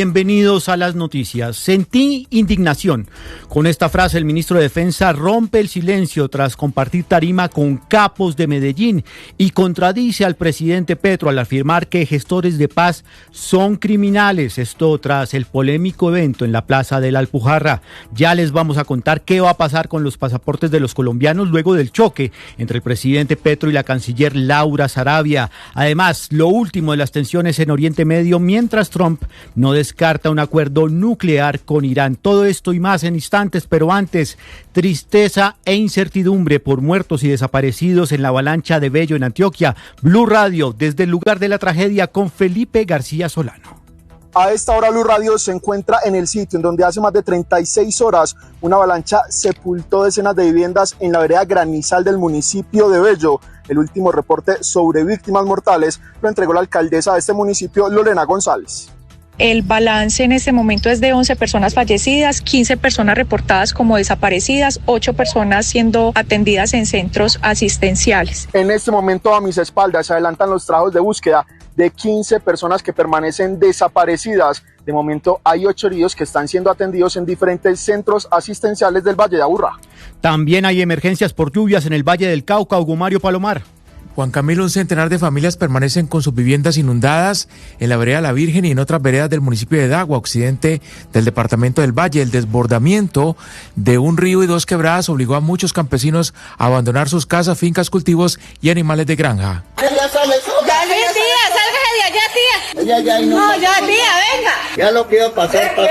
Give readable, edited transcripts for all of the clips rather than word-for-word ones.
Bienvenidos a las noticias. Sentí indignación. Con esta frase, el ministro de Defensa rompe el silencio tras compartir tarima con capos de Medellín y contradice al presidente Petro al afirmar que gestores de paz son criminales. Esto tras el polémico evento en la Plaza de la Alpujarra. Ya les vamos a contar qué va a pasar con los pasaportes de los colombianos luego del choque entre el presidente Petro y la canciller Laura Sarabia. Además, lo último de las tensiones en Oriente Medio mientras Trump no descarta un acuerdo nuclear con Irán. Todo esto y más en instantes, pero antes, tristeza e incertidumbre por muertos y desaparecidos en la avalancha de Bello en Antioquia. Blue Radio, desde el lugar de la tragedia con Felipe García Solano. A esta hora Blue Radio se encuentra en el sitio en donde hace más de 36 horas una avalancha sepultó decenas de viviendas en la vereda Granizal del municipio de Bello. El último reporte sobre víctimas mortales lo entregó la alcaldesa de este municipio, Lorena González. El balance en este momento es de 11 personas fallecidas, 15 personas reportadas como desaparecidas, 8 personas siendo atendidas en centros asistenciales. En este momento a mis espaldas se adelantan los trabajos de búsqueda de 15 personas que permanecen desaparecidas. De momento hay 8 heridos que están siendo atendidos en diferentes centros asistenciales del Valle de Aburrá. También hay emergencias por lluvias en el Valle del Cauca. Hugo Mario Palomar. Juan Camilo, un centenar de familias permanecen con sus viviendas inundadas en la vereda La Virgen y en otras veredas del municipio de Dagua, occidente del departamento del Valle. El desbordamiento de un río y 2 quebradas obligó a muchos campesinos a abandonar sus casas, fincas, cultivos y animales de granja. Ya, tía, venga. Ya lo que iba a pasar, pasó.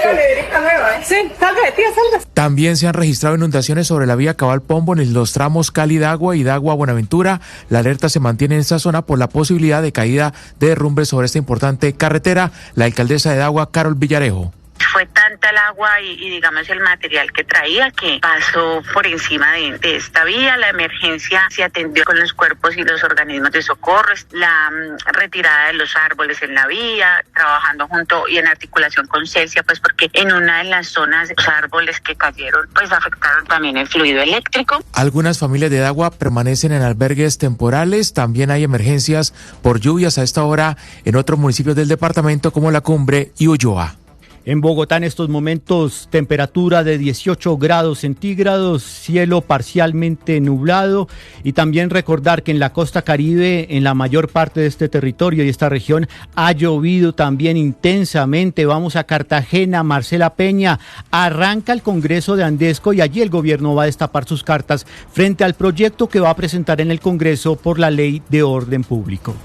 Sí, salga, tía, salga. También se han registrado inundaciones sobre la vía Cabal Pombo en los tramos Cali-Dagua y Dagua-Buenaventura. La alerta se mantiene en esa zona por la posibilidad de caída de derrumbes sobre esta importante carretera. La alcaldesa de Dagua, Carol Villarejo. Fue tanta el agua y digamos el material que traía que pasó por encima de esta vía. La emergencia se atendió con los cuerpos y los organismos de socorro, la retirada de los árboles en la vía, trabajando junto y en articulación con Celsia, pues porque en una de las zonas los árboles que cayeron pues afectaron también el fluido eléctrico. Algunas familias de Dagua permanecen en albergues temporales. También hay emergencias por lluvias a esta hora en otros municipios del departamento como La Cumbre y Ulloa. En Bogotá en estos momentos temperatura de 18 grados centígrados, cielo parcialmente nublado y también recordar que en la costa Caribe, en la mayor parte de este territorio y esta región ha llovido también intensamente. Vamos a Cartagena, Marcela Peña, arranca el Congreso de Andesco y allí el gobierno va a destapar sus cartas frente al proyecto que va a presentar en el Congreso por la Ley de Orden Público.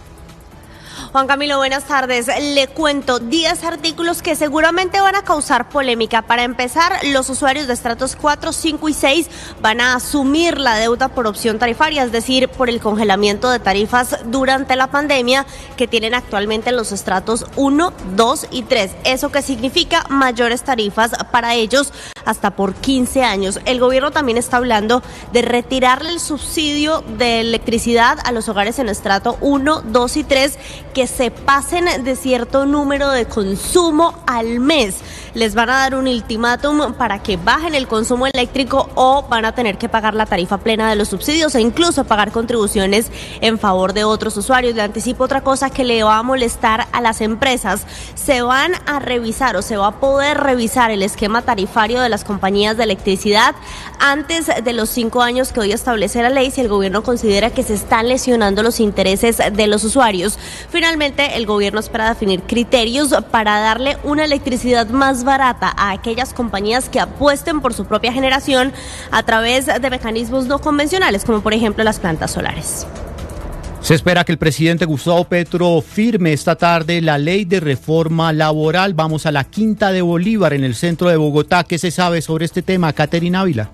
Juan Camilo, buenas tardes. Le cuento 10 artículos que seguramente van a causar polémica. Para empezar, los usuarios de estratos 4, 5 y 6 van a asumir la deuda por opción tarifaria, es decir, por el congelamiento de tarifas durante la pandemia que tienen actualmente los estratos 1, 2 y 3. ¿Eso qué significa? Mayores tarifas para ellos hasta por 15 años. El gobierno también está hablando de retirarle el subsidio de electricidad a los hogares en estrato 1, 2 y 3 que se pasen de cierto número de consumo al mes. Les van a dar un ultimátum para que bajen el consumo eléctrico o van a tener que pagar la tarifa plena de los subsidios e incluso pagar contribuciones en favor de otros usuarios. Le anticipo otra cosa que le va a molestar a las empresas. Se van a revisar o se va a poder revisar el esquema tarifario de las compañías de electricidad antes de los 5 años que hoy establece la ley si el gobierno considera que se están lesionando los intereses de los usuarios. Finalmente, el gobierno espera definir criterios para darle una electricidad más barata a aquellas compañías que apuesten por su propia generación a través de mecanismos no convencionales, como por ejemplo las plantas solares. Se espera que el presidente Gustavo Petro firme esta tarde la ley de reforma laboral. Vamos a la Quinta de Bolívar en el centro de Bogotá. ¿Qué se sabe sobre este tema, Caterina Ávila?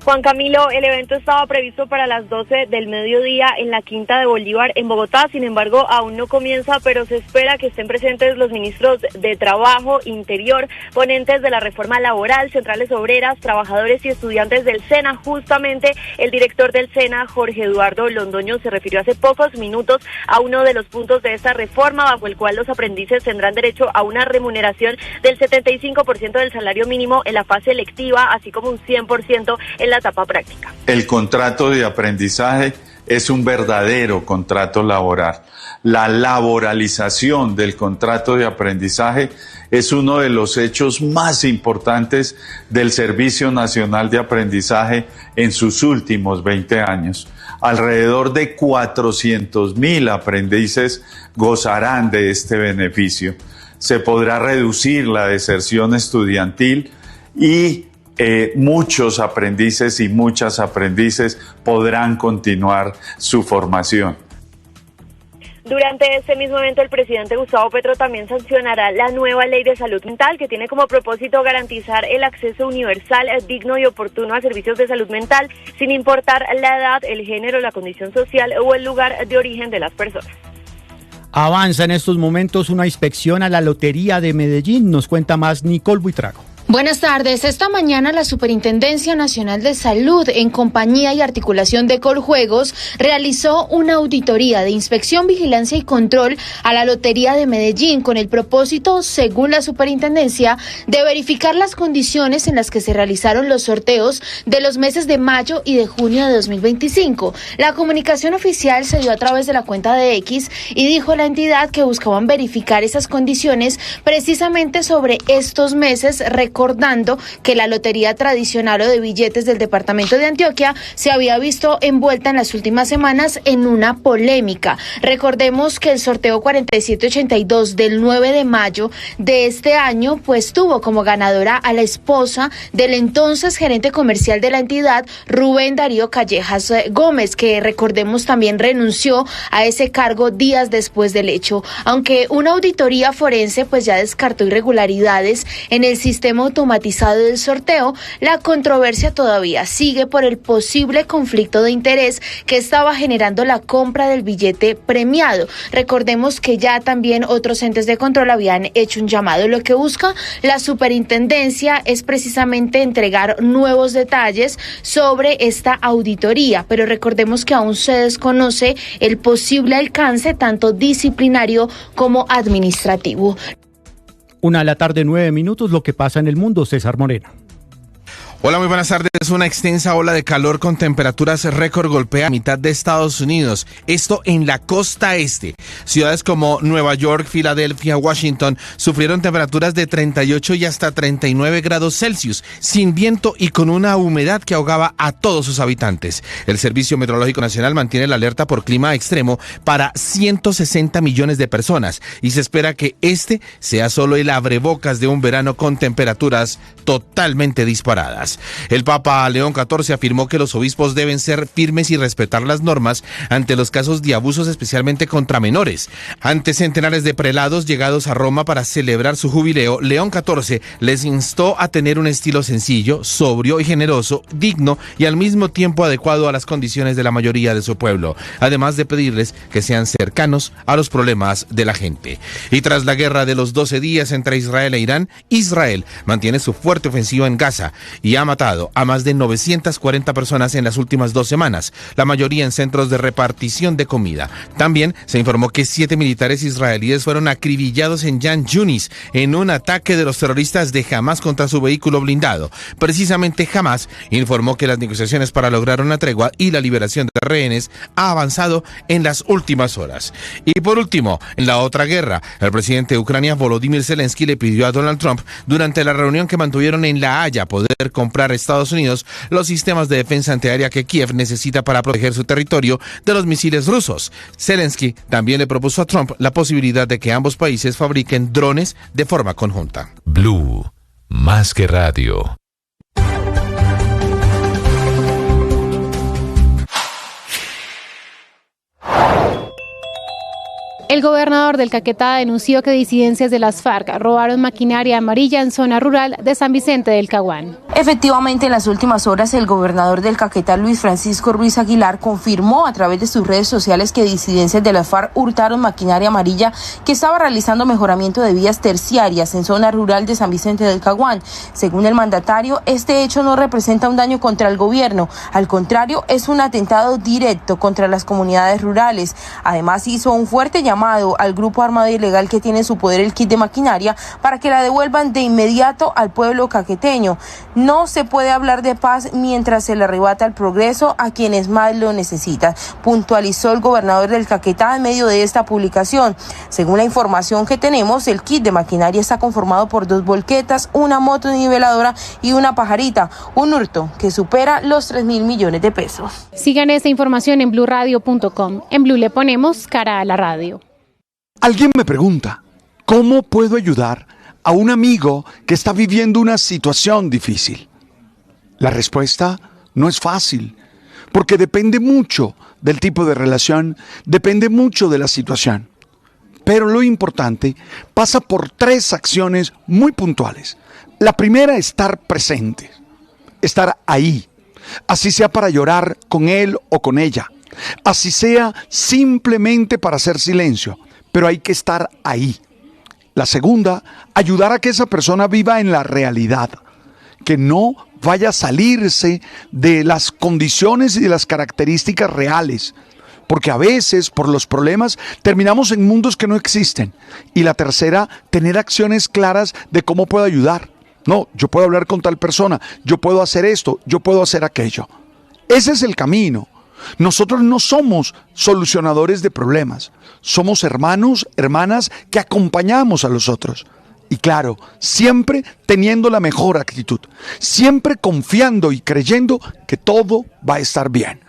Juan Camilo, el evento estaba previsto para las 12 del mediodía en la Quinta de Bolívar en Bogotá, sin embargo aún no comienza, pero se espera que estén presentes los ministros de Trabajo, Interior, ponentes de la reforma laboral, centrales obreras, trabajadores y estudiantes del SENA. Justamente el director del SENA, Jorge Eduardo Londoño, se refirió hace pocos minutos a uno de los puntos de esta reforma, bajo el cual los aprendices tendrán derecho a una remuneración del 75% del salario mínimo en la fase lectiva, así como un 100% en la etapa práctica. El contrato de aprendizaje es un verdadero contrato laboral. La laboralización del contrato de aprendizaje es uno de los hechos más importantes del Servicio Nacional de Aprendizaje en sus últimos 20 años. Alrededor de 400.000 aprendices gozarán de este beneficio. Se podrá reducir la deserción estudiantil y muchos aprendices y muchas aprendices podrán continuar su formación. Durante este mismo evento, el presidente Gustavo Petro también sancionará la nueva ley de salud mental, que tiene como propósito garantizar el acceso universal, digno y oportuno a servicios de salud mental, sin importar la edad, el género, la condición social o el lugar de origen de las personas. Avanza en estos momentos una inspección a la Lotería de Medellín. Nos cuenta más Nicole Buitrago. Buenas tardes. Esta mañana la Superintendencia Nacional de Salud, en compañía y articulación de Coljuegos, realizó una auditoría de inspección, vigilancia y control a la Lotería de Medellín con el propósito, según la Superintendencia, de verificar las condiciones en las que se realizaron los sorteos de los meses de mayo y de junio de 2025. La comunicación oficial se dio a través de la cuenta de X y dijo la entidad que buscaban verificar esas condiciones precisamente sobre estos meses, recordando que la lotería tradicional o de billetes del departamento de Antioquia se había visto envuelta en las últimas semanas en una polémica. Recordemos que el sorteo 4782 del 9 de mayo de este año pues tuvo como ganadora a la esposa del entonces gerente comercial de la entidad, Rubén Darío Callejas Gómez, que recordemos también renunció a ese cargo días después del hecho. Aunque una auditoría forense pues ya descartó irregularidades en el sistema automatizado del sorteo, la controversia todavía sigue por el posible conflicto de interés que estaba generando la compra del billete premiado. Recordemos que ya también otros entes de control habían hecho un llamado. Lo que busca la superintendencia es precisamente entregar nuevos detalles sobre esta auditoría, pero recordemos que aún se desconoce el posible alcance tanto disciplinario como administrativo. 1:09 p.m, lo que pasa en el mundo. César Moreno. Hola, muy buenas tardes. Una extensa ola de calor con temperaturas récord golpea a mitad de Estados Unidos. Esto en la costa este. Ciudades como Nueva York, Filadelfia, Washington sufrieron temperaturas de 38 y hasta 39 grados Celsius, sin viento y con una humedad que ahogaba a todos sus habitantes. El Servicio Meteorológico Nacional mantiene la alerta por clima extremo para 160 millones de personas y se espera que este sea solo el abrebocas de un verano con temperaturas totalmente disparadas. El Papa León XIV afirmó que los obispos deben ser firmes y respetar las normas ante los casos de abusos, especialmente contra menores. Ante centenares de prelados llegados a Roma para celebrar su jubileo, León XIV les instó a tener un estilo sencillo, sobrio y generoso, digno y al mismo tiempo adecuado a las condiciones de la mayoría de su pueblo, además de pedirles que sean cercanos a los problemas de la gente. Y tras la guerra de los 12 días entre Israel e Irán, Israel mantiene su fuerte ofensiva en Gaza y ha matado a más de 940 personas en las últimas 2 semanas, la mayoría en centros de repartición de comida. También se informó que 7 militares israelíes fueron acribillados en Yan Yunis en un ataque de los terroristas de Hamas contra su vehículo blindado. Precisamente Hamas informó que las negociaciones para lograr una tregua y la liberación de rehenes ha avanzado en las últimas horas. Y por último, en la otra guerra, el presidente de Ucrania, Volodymyr Zelensky, le pidió a Donald Trump durante la reunión que mantuvieron en La Haya poder comprar a Estados Unidos los sistemas de defensa antiaérea que Kiev necesita para proteger su territorio de los misiles rusos. Zelensky también le propuso a Trump la posibilidad de que ambos países fabriquen drones de forma conjunta. Blue, más que radio. El gobernador del Caquetá denunció que disidencias de las FARC robaron maquinaria amarilla en zona rural de San Vicente del Caguán. Efectivamente, en las últimas horas, el gobernador del Caquetá, Luis Francisco Ruiz Aguilar, confirmó a través de sus redes sociales que disidencias de las FARC hurtaron maquinaria amarilla que estaba realizando mejoramiento de vías terciarias en zona rural de San Vicente del Caguán. Según el mandatario, este hecho no representa un daño contra el gobierno, al contrario, es un atentado directo contra las comunidades rurales. Además, hizo un fuerte llamado al grupo armado ilegal que tiene en su poder el kit de maquinaria para que la devuelvan de inmediato al pueblo caqueteño. No se puede hablar de paz mientras se le arrebata el progreso a quienes más lo necesitan, puntualizó el gobernador del Caquetá en medio de esta publicación. Según la información que tenemos, el kit de maquinaria está conformado por 2 volquetas, una motoniveladora y una pajarita, un hurto que supera los 3.000 millones de pesos. Sigan esta información en bluradio.com. En Blue le ponemos cara a la radio. Alguien me pregunta, ¿cómo puedo ayudar a un amigo que está viviendo una situación difícil? La respuesta no es fácil, porque depende mucho del tipo de relación, depende mucho de la situación. Pero lo importante pasa por 3 acciones muy puntuales. La primera, estar presente, estar ahí, así sea para llorar con él o con ella, así sea simplemente para hacer silencio, pero hay que estar ahí. La segunda, ayudar a que esa persona viva en la realidad, que no vaya a salirse de las condiciones y de las características reales, porque a veces por los problemas terminamos en mundos que no existen. Y la tercera, tener acciones claras de cómo puedo ayudar. No, yo puedo hablar con tal persona, yo puedo hacer esto, yo puedo hacer aquello. Ese es el camino. Nosotros no somos solucionadores de problemas, somos hermanos, hermanas que acompañamos a los otros. Y claro, siempre teniendo la mejor actitud, siempre confiando y creyendo que todo va a estar bien.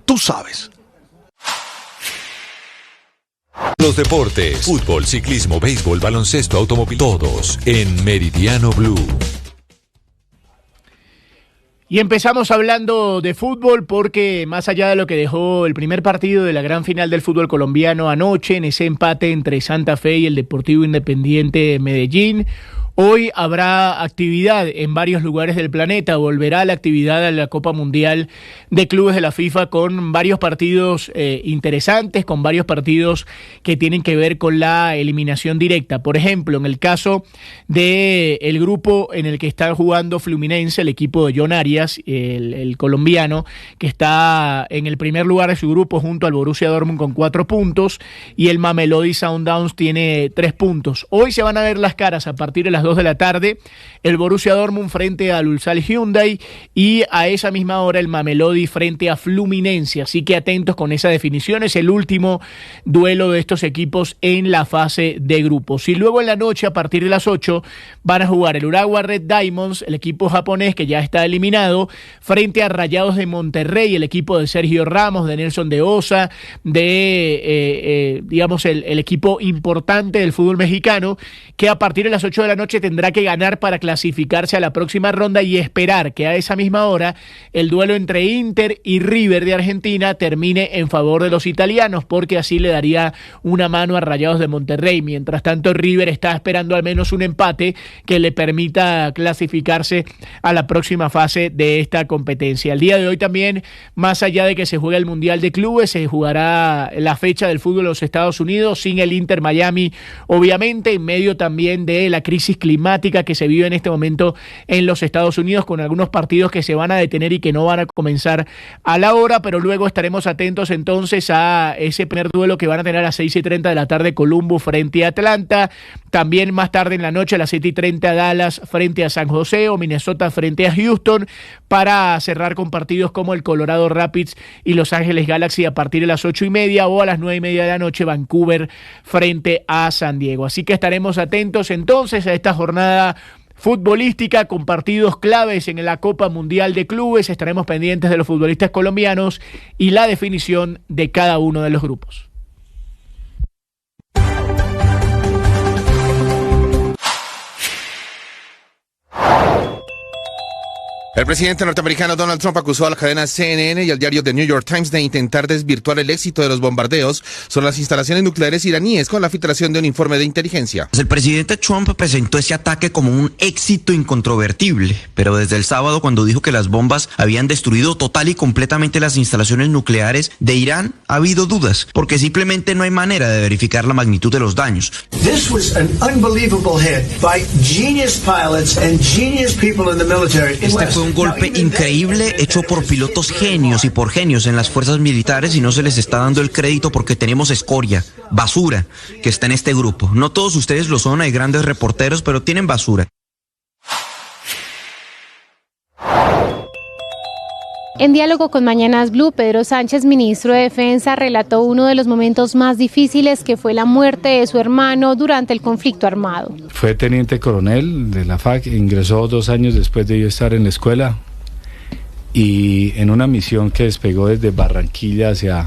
Tú sabes. Los deportes, fútbol, ciclismo, béisbol, baloncesto, automóvil, todos en Meridiano Blue. Y empezamos hablando de fútbol porque más allá de lo que dejó el primer partido de la gran final del fútbol colombiano anoche, en ese empate entre Santa Fe y el Deportivo Independiente de Medellín, hoy habrá actividad en varios lugares del planeta. Volverá la actividad a la Copa Mundial de Clubes de la FIFA con varios partidos interesantes, con varios partidos que tienen que ver con la eliminación directa. Por ejemplo, en el caso del grupo en el que está jugando Fluminense, el equipo de John Arias, el colombiano, que está en el primer lugar de su grupo junto al Borussia Dortmund con 4 puntos, y el Mamelodi Sundowns tiene 3 puntos. Hoy se van a ver las caras a partir de las 2 de la tarde, el Borussia Dortmund frente al Ulsan Hyundai y a esa misma hora el Mamelodi frente a Fluminense, así que atentos con esa definición. Es el último duelo de estos equipos en la fase de grupos. Y luego en la noche, a partir de las 8, van a jugar el Urawa Red Diamonds, el equipo japonés que ya está eliminado, frente a Rayados de Monterrey, el equipo de Sergio Ramos, de Nelson de Osa, de digamos el equipo importante del fútbol mexicano, que a partir de las 8 de la noche tendrá que ganar para clasificarse a la próxima ronda y esperar que a esa misma hora el duelo entre Inter y River de Argentina termine en favor de los italianos, porque así le daría una mano a Rayados de Monterrey. Mientras tanto, River está esperando al menos un empate que le permita clasificarse a la próxima fase de esta competencia. El día de hoy también, más allá de que se juegue el Mundial de Clubes, se jugará la fecha del fútbol de los Estados Unidos sin el Inter Miami, obviamente en medio también de la crisis climática que se vive en este momento en los Estados Unidos, con algunos partidos que se van a detener y que no van a comenzar a la hora, pero luego estaremos atentos entonces a ese primer duelo que van a tener a las 6:30 de la tarde, Columbus frente a Atlanta. También más tarde en la noche a las 7:30 Dallas frente a San José, o Minnesota frente a Houston, para cerrar con partidos como el Colorado Rapids y Los Ángeles Galaxy a partir de las 8:30, o a las 9:30 de la noche Vancouver frente a San Diego. Así que estaremos atentos entonces a esta jornada futbolística con partidos claves en la Copa Mundial de Clubes. Estaremos pendientes de los futbolistas colombianos y la definición de cada uno de los grupos. El presidente norteamericano Donald Trump acusó a la cadena CNN y al diario The New York Times de intentar desvirtuar el éxito de los bombardeos sobre las instalaciones nucleares iraníes con la filtración de un informe de inteligencia. El presidente Trump presentó ese ataque como un éxito incontrovertible, pero desde el sábado, cuando dijo que las bombas habían destruido total y completamente las instalaciones nucleares de Irán, ha habido dudas, porque simplemente no hay manera de verificar la magnitud de los daños. This was an unbelievable hit by genius pilots and genius people in the military. Este fue un golpe increíble hecho por pilotos genios y por genios en las fuerzas militares, y no se les está dando el crédito porque tenemos escoria, basura, que está en este grupo. No todos ustedes lo son, hay grandes reporteros, pero tienen basura. En diálogo con Mañanas Blue, Pedro Sánchez, ministro de Defensa, relató uno de los momentos más difíciles, que fue la muerte de su hermano durante el conflicto armado. Fue teniente coronel de la FAC, ingresó 2 años después de yo estar en la escuela, y en una misión que despegó desde Barranquilla hacia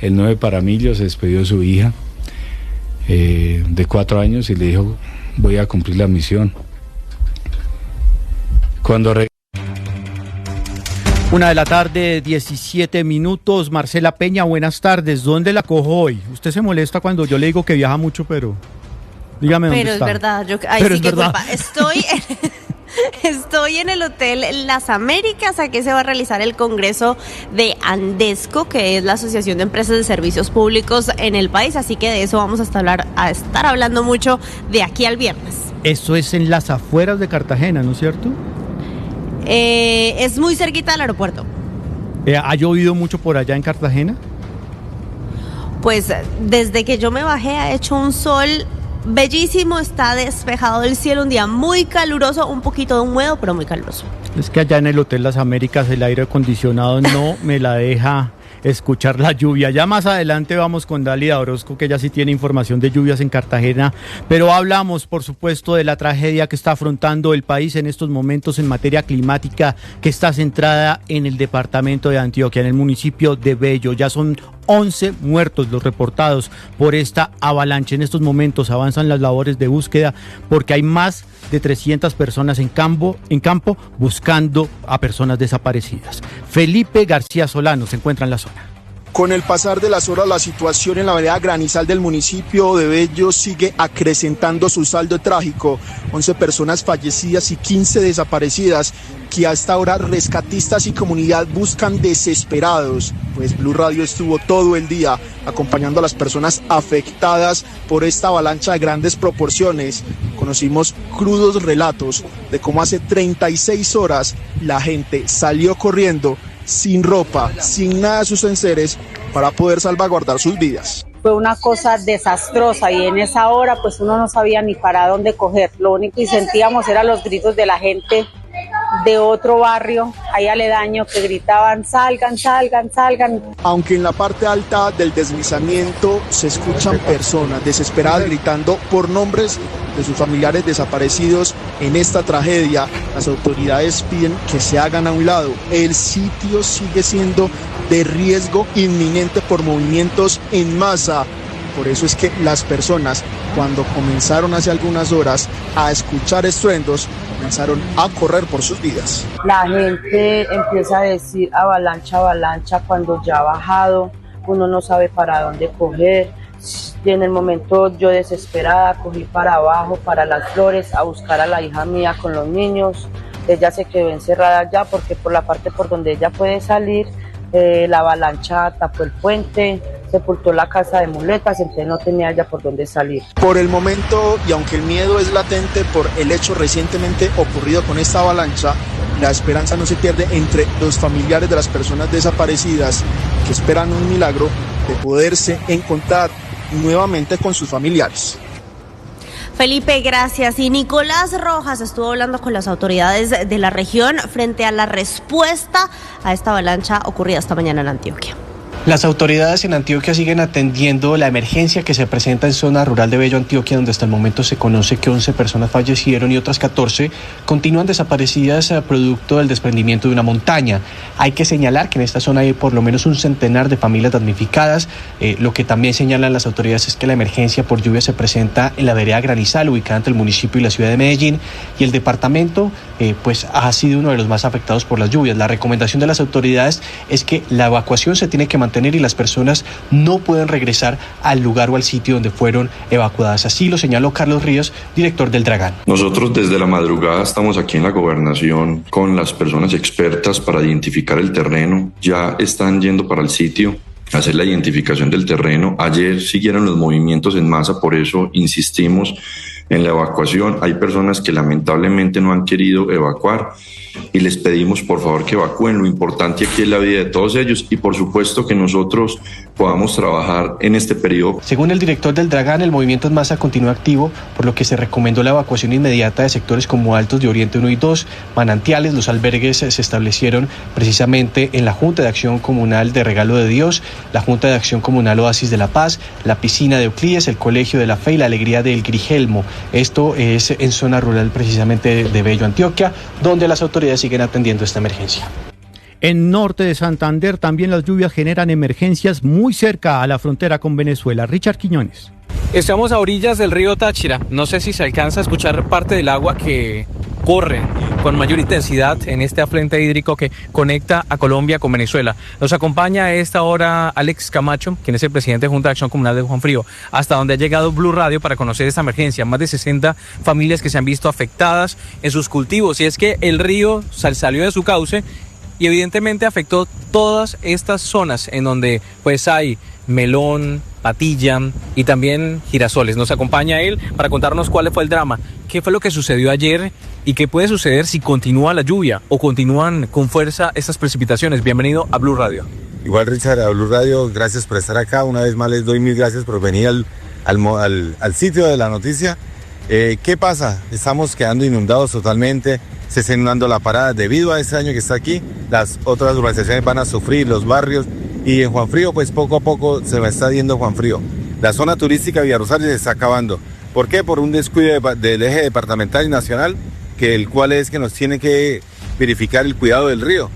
el 9 Paramillo se despidió de su hija de 4 años y le dijo: voy a cumplir la misión. Cuando 1:17 p.m, Marcela Peña, buenas tardes. ¿Dónde la cojo hoy? Usted se molesta cuando yo le digo que viaja mucho, pero dígame dónde está. Pero es verdad, pero sí, es verdad. Estoy en el Hotel Las Américas. Aquí se va a realizar el congreso de Andesco, que es la Asociación de Empresas de Servicios Públicos en el país, así que de eso vamos a estar hablando mucho de aquí al viernes. Eso es en las afueras de Cartagena, ¿no es cierto? Es muy cerquita del aeropuerto. ¿Ha llovido mucho por allá en Cartagena? Pues desde que yo me bajé ha hecho un sol bellísimo, está despejado el cielo, un día muy caluroso, un poquito húmedo, pero muy caluroso. Es que allá en el Hotel Las Américas el aire acondicionado no me la deja escuchar la lluvia. Ya más adelante vamos con Dálida Orozco, que ella sí tiene información de lluvias en Cartagena, pero hablamos, por supuesto, de la tragedia que está afrontando el país en estos momentos en materia climática, que está centrada en el departamento de Antioquia, en el municipio de Bello. Ya son 11 muertos los reportados por esta avalancha. En estos momentos avanzan las labores de búsqueda porque hay más de 300 personas en campo buscando a personas desaparecidas. Felipe García Solano se encuentra en la zona. Con el pasar de las horas, la situación en la vereda Granizal del municipio de Bello sigue acrecentando su saldo trágico. 11 personas fallecidas y 15 desaparecidas, que hasta ahora rescatistas y comunidad buscan desesperados. Pues Blue Radio estuvo todo el día acompañando a las personas afectadas por esta avalancha de grandes proporciones. Conocimos crudos relatos de cómo hace 36 horas la gente salió corriendo sin ropa, sin nada de sus enseres, para poder salvaguardar sus vidas. Fue una cosa desastrosa y en esa hora pues uno no sabía ni para dónde coger. Lo único que sentíamos eran los gritos de la gente de otro barrio, ahí aledaño, que gritaban: salgan, salgan, salgan. Aunque en la parte alta del deslizamiento se escuchan personas desesperadas gritando por nombres de sus familiares desaparecidos en esta tragedia, las autoridades piden que se hagan a un lado. El sitio sigue siendo de riesgo inminente por movimientos en masa. Por eso es que las personas, cuando comenzaron hace algunas horas a escuchar estruendos, comenzaron a correr por sus vidas. La gente empieza a decir avalancha, avalancha, cuando ya ha bajado, uno no sabe para dónde coger. Y en el momento yo desesperada cogí para abajo, para las flores, a buscar a la hija mía con los niños. Ella se quedó encerrada ya porque por la parte por donde ella puede salir, la avalancha tapó el puente, sepultó la casa de muletas, entonces no tenía ya por dónde salir. Por el momento, y aunque el miedo es latente por el hecho recientemente ocurrido con esta avalancha, la esperanza no se pierde entre los familiares de las personas desaparecidas, que esperan un milagro de poderse encontrar nuevamente con sus familiares. Felipe, gracias. Y Nicolás Rojas estuvo hablando con las autoridades de la región frente a la respuesta a esta avalancha ocurrida esta mañana en Antioquia. Las autoridades en Antioquia siguen atendiendo la emergencia que se presenta en zona rural de Bello, Antioquia, donde hasta el momento se conoce que 11 personas fallecieron y otras 14 continúan desaparecidas producto del desprendimiento de una montaña. Hay que señalar que en esta zona hay por lo menos un centenar de familias damnificadas. Lo que también señalan las autoridades es que la emergencia por lluvia se presenta en la vereda Granizal, ubicada entre el municipio y la ciudad de Medellín, y el departamento pues ha sido uno de los más afectados por las lluvias. La recomendación de las autoridades es que la evacuación se tiene que mantener y las personas no pueden regresar al lugar o al sitio donde fueron evacuadas. Así lo señaló Carlos Ríos, director del Dragán. Nosotros desde la madrugada estamos aquí en la gobernación con las personas expertas para identificar el terreno. Ya están yendo para el sitio a hacer la identificación del terreno. Ayer siguieron los movimientos en masa, por eso insistimos en la evacuación. Hay personas que lamentablemente no han querido evacuar y les pedimos por favor que evacúen. Lo importante aquí es la vida de todos ellos y por supuesto que nosotros podamos trabajar en este periodo. Según el director del Dragán, el movimiento en masa continúa activo, por lo que se recomendó la evacuación inmediata de sectores como Altos de Oriente 1 y 2, Manantiales. Los albergues se establecieron precisamente en la Junta de Acción Comunal de Regalo de Dios, la Junta de Acción Comunal Oasis de la Paz, la Piscina de Euclides, el Colegio de la Fe y la Alegría del Grigelmo. Esto es en zona rural precisamente de Bello, Antioquia, donde las autoridades siguen atendiendo esta emergencia. En norte de Santander también las lluvias generan emergencias muy cerca a la frontera con Venezuela. Richard Quiñones. Estamos a orillas del río Táchira. No sé si se alcanza a escuchar parte del agua que corre con mayor intensidad en este afluente hídrico que conecta a Colombia con Venezuela. Nos acompaña a esta hora Alex Camacho, quien es el presidente de Junta de Acción Comunal de Juan Frío, hasta donde ha llegado Blue Radio para conocer esta emergencia. Más de 60 familias que se han visto afectadas en sus cultivos. Y es que el río salió de su cauce y evidentemente afectó todas estas zonas en donde pues hay melón, patilla y también girasoles. Nos acompaña él para contarnos cuál fue el drama, qué fue lo que sucedió ayer y qué puede suceder si continúa la lluvia o continúan con fuerza estas precipitaciones. Bienvenido a Blue Radio. Igual, Richard, a Blue Radio, gracias por estar acá. Una vez más les doy mil gracias por venir al sitio de la noticia. ¿Qué pasa? Estamos quedando inundados totalmente, se está inundando la parada debido a este daño que está aquí. Las otras urbanizaciones van a sufrir, los barrios, y en Juan Frío pues poco a poco se va a estar yendo Juan Frío. La zona turística de Villarrosales se está acabando. ¿Por qué? Por un descuido del eje departamental y nacional, el cual es que nos tiene que verificar el cuidado del río.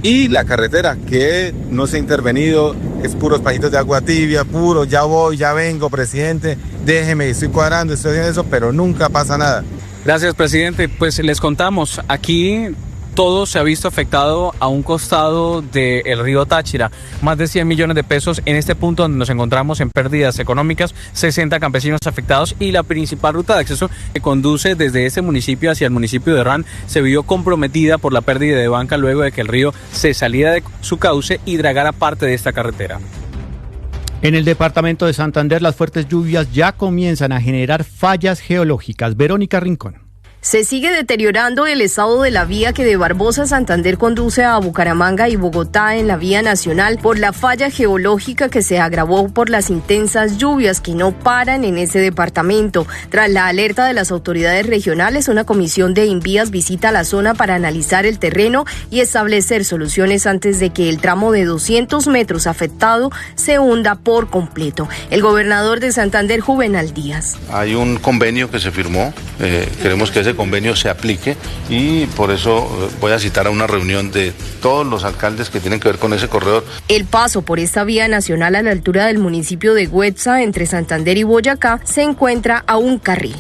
Y la carretera, que no se ha intervenido, es puros pajitos de agua tibia, puro, ya voy, ya vengo, presidente, déjeme, estoy cuadrando, estoy haciendo eso, pero nunca pasa nada. Gracias, presidente. Pues les contamos, aquí todo se ha visto afectado a un costado del río Táchira. Más de 100 millones de pesos en este punto donde nos encontramos en pérdidas económicas, 60 campesinos afectados y la principal ruta de acceso que conduce desde este municipio hacia el municipio de Herrán se vio comprometida por la pérdida de banca luego de que el río se saliera de su cauce y dragara parte de esta carretera. En el departamento de Santander, las fuertes lluvias ya comienzan a generar fallas geológicas. Verónica Rincón. Se sigue deteriorando el estado de la vía que de Barbosa a Santander conduce a Bucaramanga y Bogotá en la vía nacional por la falla geológica que se agravó por las intensas lluvias que no paran en ese departamento. Tras la alerta de las autoridades regionales, una comisión de Invías visita la zona para analizar el terreno y establecer soluciones antes de que el tramo de 200 metros afectado se hunda por completo. El gobernador de Santander, Juvenal Díaz. Hay un convenio que se firmó, queremos que ese convenio se aplique y por eso voy a citar a una reunión de todos los alcaldes que tienen que ver con ese corredor. El paso por esta vía nacional a la altura del municipio de Güetza, entre Santander y Boyacá, se encuentra a un carril.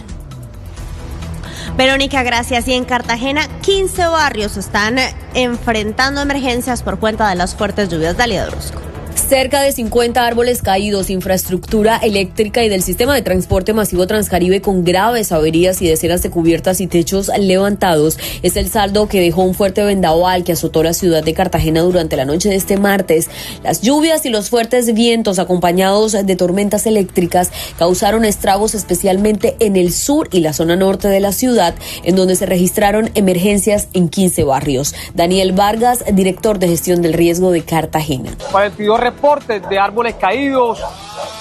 Verónica, gracias. Y en Cartagena, 15 barrios están enfrentando emergencias por cuenta de las fuertes lluvias. Dalia Orozco. Cerca de 50 árboles caídos, infraestructura eléctrica y del sistema de transporte masivo Transcaribe con graves averías y decenas de cubiertas y techos levantados es el saldo que dejó un fuerte vendaval que azotó la ciudad de Cartagena durante la noche de este martes. Las lluvias y los fuertes vientos acompañados de tormentas eléctricas causaron estragos especialmente en el sur y la zona norte de la ciudad, en donde se registraron emergencias en 15 barrios. Daniel Vargas, director de gestión del riesgo de Cartagena. 42 reportes de árboles caídos,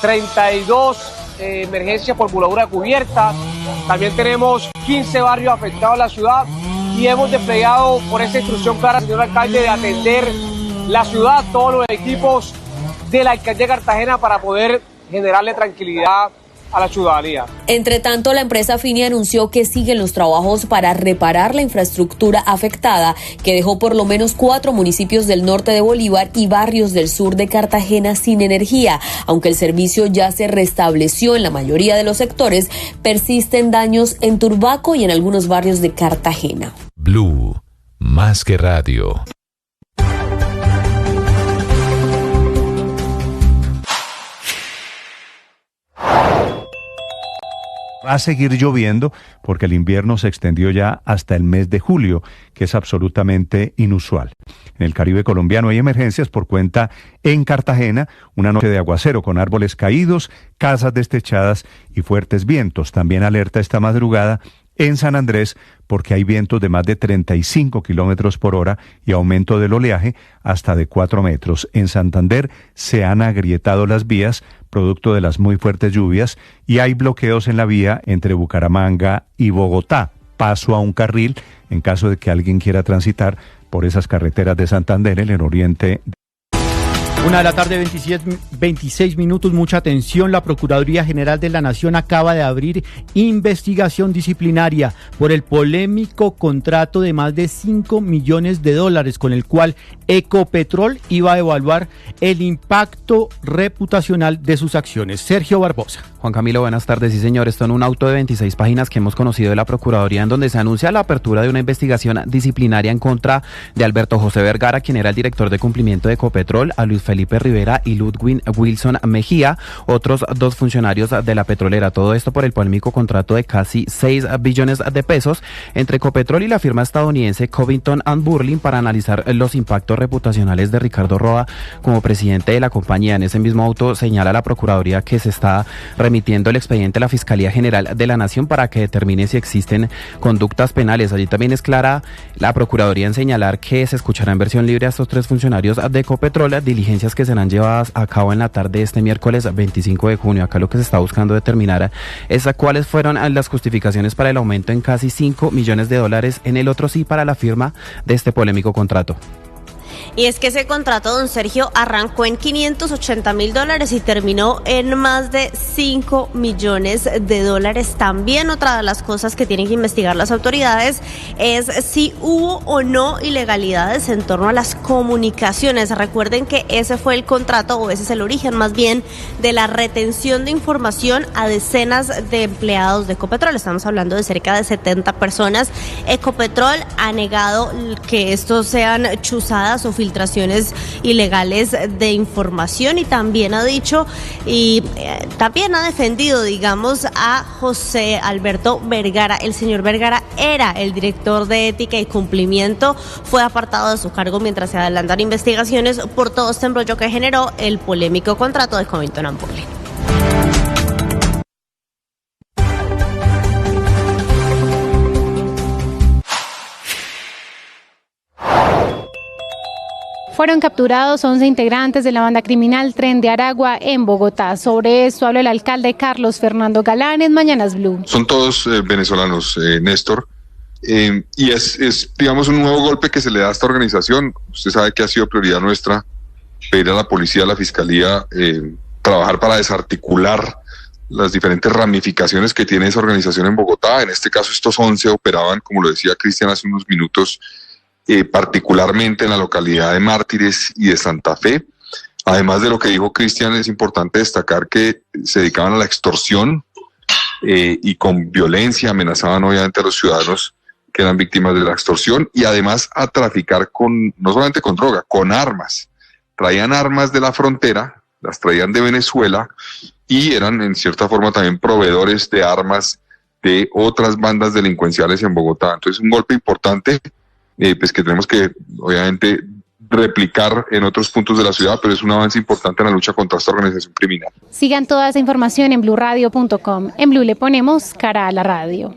32 emergencias por voladura cubierta. También tenemos 15 barrios afectados en la ciudad y hemos desplegado por esa instrucción clara, señor alcalde, de atender la ciudad, todos los equipos de la alcaldía de Cartagena para poder generarle tranquilidad a la ciudadanía. Entre tanto, la empresa Fini anunció que siguen los trabajos para reparar la infraestructura afectada, que dejó por lo menos 4 municipios del norte de Bolívar y barrios del sur de Cartagena sin energía. Aunque el servicio ya se restableció en la mayoría de los sectores, persisten daños en Turbaco y en algunos barrios de Cartagena. Blue, más que radio. Va a seguir lloviendo porque el invierno se extendió ya hasta el mes de julio, que es absolutamente inusual. En el Caribe colombiano hay emergencias por cuenta en Cartagena, una noche de aguacero con árboles caídos, casas destechadas y fuertes vientos. También alerta esta madrugada En San Andrés, porque hay vientos de más de 35 kilómetros por hora y aumento del oleaje hasta de 4 metros. En Santander se han agrietado las vías, producto de las muy fuertes lluvias, y hay bloqueos en la vía entre Bucaramanga y Bogotá. Paso a un carril en caso de que alguien quiera transitar por esas carreteras de Santander en el oriente. 1:26 p.m. Mucha atención. La Procuraduría General de la Nación acaba de abrir investigación disciplinaria por el polémico contrato de más de $5 millones con el cual Ecopetrol iba a evaluar el impacto reputacional de sus acciones. Sergio Barbosa. Juan Camilo, buenas tardes. Sí, señor, esto en un auto de 26 páginas que hemos conocido de la Procuraduría, en donde se anuncia la apertura de una investigación disciplinaria en contra de Alberto José Vergara, quien era el director de cumplimiento de Ecopetrol, a Luis Felipe Rivera y Ludwig Wilson Mejía, otros 2 funcionarios de la petrolera. Todo esto por el polémico contrato de casi 6 billones de pesos entre Ecopetrol y la firma estadounidense Covington & Burling para analizar los impactos reputacionales de Ricardo Roa como presidente de la compañía. En ese mismo auto señala la Procuraduría que se está remitiendo el expediente a la Fiscalía General de la Nación para que determine si existen conductas penales. Allí también es clara la Procuraduría en señalar que se escuchará en versión libre a estos 3 funcionarios de Ecopetrol, diligencias que serán llevadas a cabo en la tarde de este miércoles 25 de junio. Acá lo que se está buscando determinar es cuáles fueron las justificaciones para el aumento en casi $5 millones, en el otro sí para la firma de este polémico contrato. Y es que ese contrato, don Sergio, arrancó en $580,000 y terminó en más de $5 millones. También otra de las cosas que tienen que investigar las autoridades es si hubo o no ilegalidades en torno a las comunicaciones. Recuerden que ese fue el contrato, o ese es el origen más bien, de la retención de información a decenas de empleados de Ecopetrol. Estamos hablando de cerca de 70 personas. Ecopetrol ha negado que estos sean chuzadas o filtraciones ilegales de información, y también ha dicho y también ha defendido, digamos, a José Alberto Vergara. El señor Vergara era el director de ética y cumplimiento, fue apartado de su cargo mientras se adelantan investigaciones por todo este embrollo que generó el polémico contrato de Covington & Burling. Fueron capturados 11 integrantes de la banda criminal Tren de Aragua en Bogotá. Sobre esto habló el alcalde Carlos Fernando Galán en Mañanas Blue. Son todos venezolanos, Néstor, y es, digamos, un nuevo golpe que se le da a esta organización. Usted sabe que ha sido prioridad nuestra pedir a la policía, a la fiscalía, trabajar para desarticular las diferentes ramificaciones que tiene esa organización en Bogotá. En este caso, estos 11 operaban, como lo decía Cristian hace unos minutos, particularmente en la localidad de Mártires y de Santa Fe. Además de lo que dijo Cristian, es importante destacar que se dedicaban a la extorsión y con violencia amenazaban obviamente a los ciudadanos que eran víctimas de la extorsión, y además a traficar no solamente con droga, con armas. Traían armas de la frontera, las traían de Venezuela, y eran en cierta forma también proveedores de armas de otras bandas delincuenciales en Bogotá. Entonces, un golpe importante, pues que tenemos que obviamente replicar en otros puntos de la ciudad, pero es un avance importante en la lucha contra esta organización criminal. Sigan toda esa información en bluradio.com. En Blue le ponemos cara a la radio.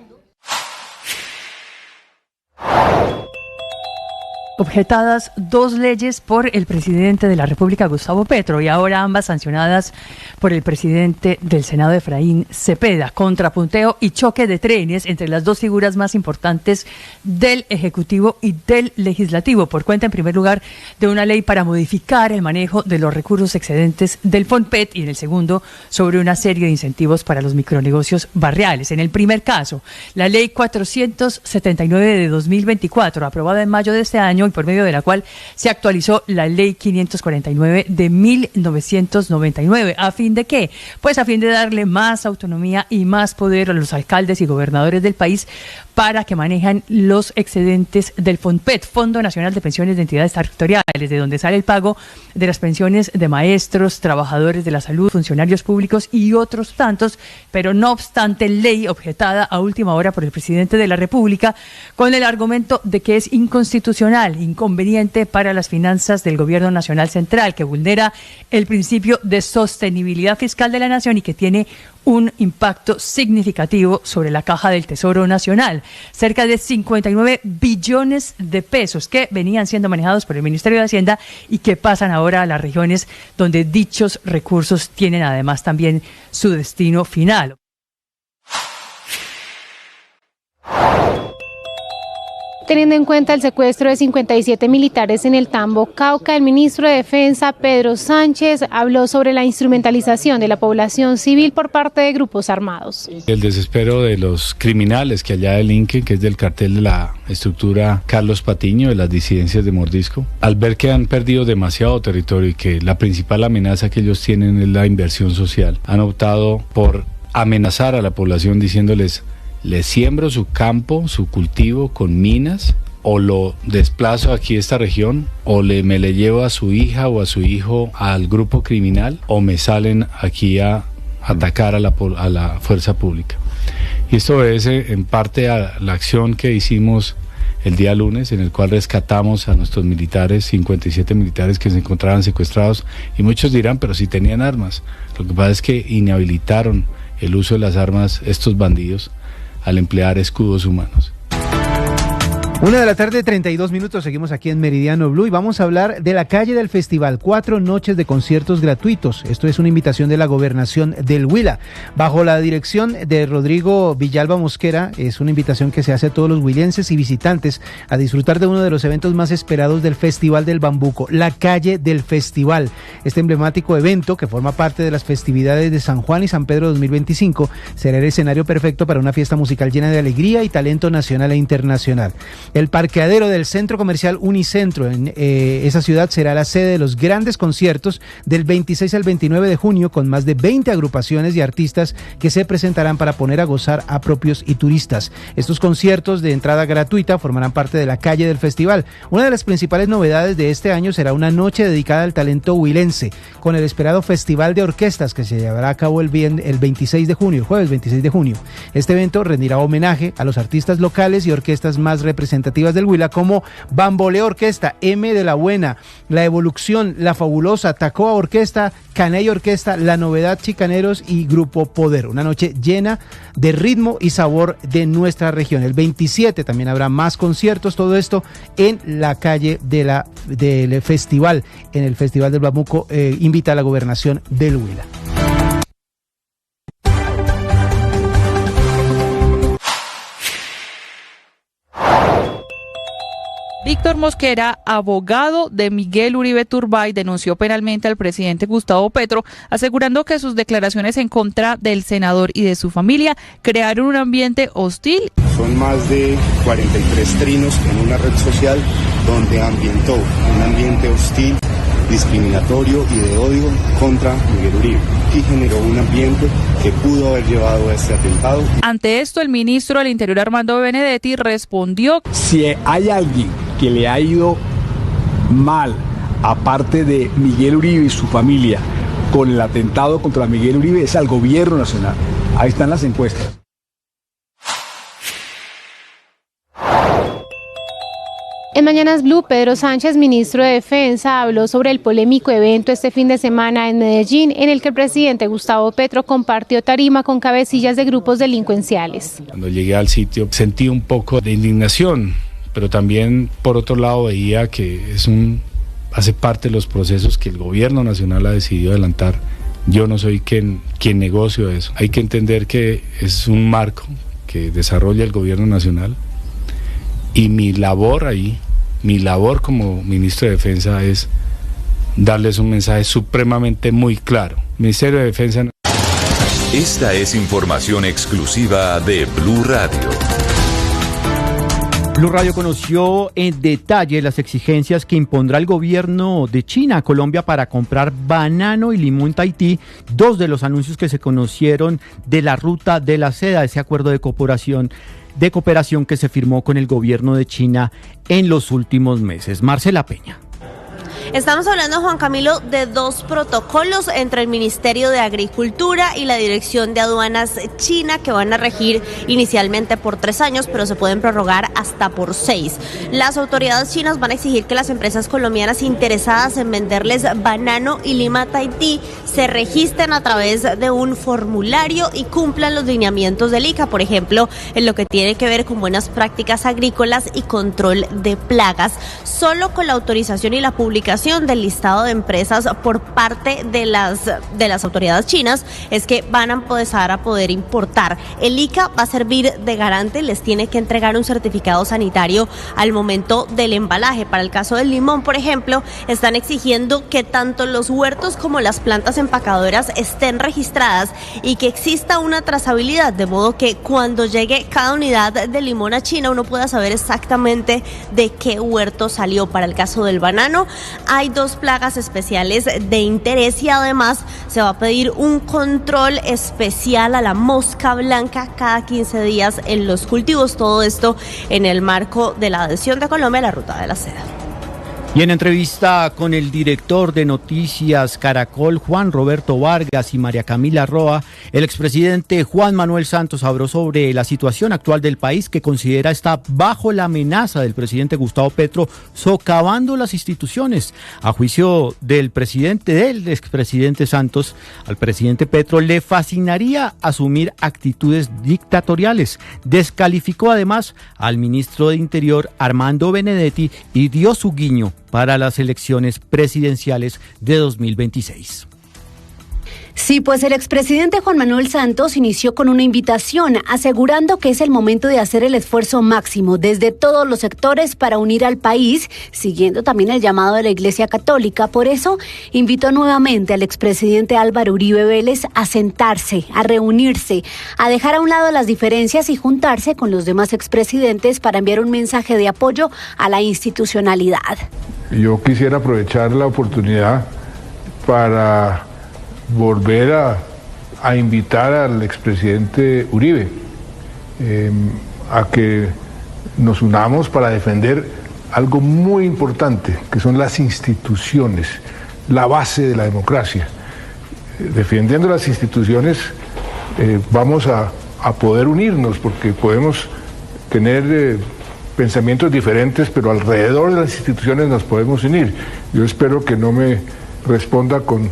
Objetadas 2 leyes por el presidente de la República, Gustavo Petro, y ahora ambas sancionadas por el presidente del Senado, Efraín Cepeda. Contrapunteo y choque de trenes entre las 2 figuras más importantes del Ejecutivo y del Legislativo, por cuenta, en primer lugar, de una ley para modificar el manejo de los recursos excedentes del FONPET, y en el segundo, sobre una serie de incentivos para los micronegocios barriales. En el primer caso, la ley 479 de 2024, aprobada en mayo de este año, y por medio de la cual se actualizó la ley 549 de 1999. ¿A fin de qué? Pues a fin de darle más autonomía y más poder a los alcaldes y gobernadores del país para que manejan los excedentes del FONPET, Fondo Nacional de Pensiones de Entidades Territoriales, de donde sale el pago de las pensiones de maestros, trabajadores de la salud, funcionarios públicos y otros tantos, pero no obstante, ley objetada a última hora por el presidente de la República con el argumento de que es inconstitucional. fiscal, inconveniente para las finanzas del gobierno nacional central, que vulnera el principio de sostenibilidad fiscal de la nación y que tiene un impacto significativo sobre la caja del Tesoro Nacional. Cerca de 59 billones de pesos que venían siendo manejados por el Ministerio de Hacienda y que pasan ahora a las regiones donde dichos recursos tienen además también su destino final. Teniendo en cuenta el secuestro de 57 militares en el Tambo, Cauca, el ministro de Defensa, Pedro Sánchez, habló sobre la instrumentalización de la población civil por parte de grupos armados. El desespero de los criminales que allá delinquen, que es del cartel de la estructura Carlos Patiño, de las disidencias de Mordisco, al ver que han perdido demasiado territorio y que la principal amenaza que ellos tienen es la inversión social, han optado por amenazar a la población diciéndoles: les siembro su campo, su cultivo con minas, o lo desplazo aquí a esta región, o me le llevo a su hija o a su hijo al grupo criminal, o me salen aquí a atacar a la fuerza pública. Y esto obedece en parte a la acción que hicimos el día lunes, en el cual rescatamos a nuestros militares, 57 militares que se encontraban secuestrados, y muchos dirán, pero si tenían armas. Lo que pasa es que inhabilitaron el uso de las armas estos bandidos al emplear escudos humanos. 1:32 p.m, seguimos aquí en Meridiano Blue y vamos a hablar de la calle del festival, 4 noches de conciertos gratuitos. Esto es una invitación de la gobernación del Huila, bajo la dirección de Rodrigo Villalba Mosquera. Es una invitación que se hace a todos los huilenses y visitantes a disfrutar de uno de los eventos más esperados del Festival del Bambuco, la calle del festival. Este emblemático evento, que forma parte de las festividades de San Juan y San Pedro 2025, será el escenario perfecto para una fiesta musical llena de alegría y talento nacional e internacional. El parqueadero del Centro Comercial Unicentro en esa ciudad será la sede de los grandes conciertos del 26 al 29 de junio, con más de 20 agrupaciones y artistas que se presentarán para poner a gozar a propios y turistas. Estos conciertos de entrada gratuita formarán parte de la calle del festival. Una de las principales novedades de este año será una noche dedicada al talento huilense, con el esperado Festival de Orquestas que se llevará a cabo el 26 de junio, el jueves 26 de junio. Este evento rendirá homenaje a los artistas locales y orquestas más representativas del Huila, como Bamboleo Orquesta, M de la Buena, La Evolución, La Fabulosa, Tacoa Orquesta, Caney Orquesta, La Novedad Chicaneros y Grupo Poder. Una noche llena de ritmo y sabor de nuestra región. El 27 también habrá más conciertos, todo esto en la calle del festival, en el Festival del Bambuco. Invita a la gobernación del Huila. Víctor Mosquera, abogado de Miguel Uribe Turbay, denunció penalmente al presidente Gustavo Petro, asegurando que sus declaraciones en contra del senador y de su familia crearon un ambiente hostil. Son más de 43 trinos en una red social donde ambientó un ambiente hostil, discriminatorio y de odio contra Miguel Uribe, y generó un ambiente que pudo haber llevado a este atentado. Ante esto, el ministro del Interior, Armando Benedetti, respondió: si hay alguien que le ha ido mal, aparte de Miguel Uribe y su familia, con el atentado contra Miguel Uribe, es al gobierno nacional. Ahí están las encuestas. En Mañanas Blue, Pedro Sánchez, ministro de Defensa, habló sobre el polémico evento este fin de semana en Medellín, en el que el presidente Gustavo Petro compartió tarima con cabecillas de grupos delincuenciales. Cuando llegué al sitio sentí un poco de indignación, pero también por otro lado veía que hace parte de los procesos que el gobierno nacional ha decidido adelantar. Yo no soy quien negocio eso. Hay que entender que es un marco que desarrolla el gobierno nacional, y mi labor como ministro de Defensa es darles un mensaje supremamente muy claro. Ministerio de Defensa. Esta es información exclusiva de Blue Radio. Blue Radio conoció en detalle las exigencias que impondrá el gobierno de China a Colombia para comprar banano y limón Tahití, dos de los anuncios que se conocieron de la ruta de la seda, ese acuerdo de cooperación que se firmó con el gobierno de China en los últimos meses. Marcela Peña. Estamos hablando, Juan Camilo, de dos protocolos entre el Ministerio de Agricultura y la Dirección de Aduanas China que van a regir inicialmente por 3 años, pero se pueden prorrogar hasta por 6. Las autoridades chinas van a exigir que las empresas colombianas interesadas en venderles banano y lima a Tahití se registren a través de un formulario y cumplan los lineamientos del ICA, por ejemplo, en lo que tiene que ver con buenas prácticas agrícolas y control de plagas. Solo con la autorización y la publicación del listado de empresas por parte de las autoridades chinas es que van a empezar a poder importar. El ICA va a servir de garante, les tiene que entregar un certificado sanitario al momento del embalaje. Para el caso del limón, por ejemplo, están exigiendo que tanto los huertos como las plantas empacadoras estén registradas y que exista una trazabilidad, de modo que cuando llegue cada unidad de limón a China uno pueda saber exactamente de qué huerto salió. Para el caso del banano, hay 2 plagas especiales de interés y además se va a pedir un control especial a la mosca blanca cada 15 días en los cultivos. Todo esto en el marco de la adhesión de Colombia a la Ruta de la Seda. Y en entrevista con el director de Noticias Caracol, Juan Roberto Vargas, y María Camila Roa, el expresidente Juan Manuel Santos habló sobre la situación actual del país, que considera está bajo la amenaza del presidente Gustavo Petro, socavando las instituciones. A juicio del expresidente Santos, al presidente Petro le fascinaría asumir actitudes dictatoriales. Descalificó además al ministro de Interior, Armando Benedetti, y dio su guiño para las elecciones presidenciales de 2026. Sí, pues el expresidente Juan Manuel Santos inició con una invitación, asegurando que es el momento de hacer el esfuerzo máximo desde todos los sectores para unir al país, siguiendo también el llamado de la Iglesia Católica. Por eso, invitó nuevamente al expresidente Álvaro Uribe Vélez a sentarse, a reunirse, a dejar a un lado las diferencias y juntarse con los demás expresidentes para enviar un mensaje de apoyo a la institucionalidad. Yo quisiera aprovechar la oportunidad para volver a invitar al expresidente Uribe a que nos unamos para defender algo muy importante, que son las instituciones, la base de la democracia. Defendiendo las instituciones vamos a poder unirnos, porque podemos tener pensamientos diferentes, pero alrededor de las instituciones nos podemos unir. Yo espero que no me responda con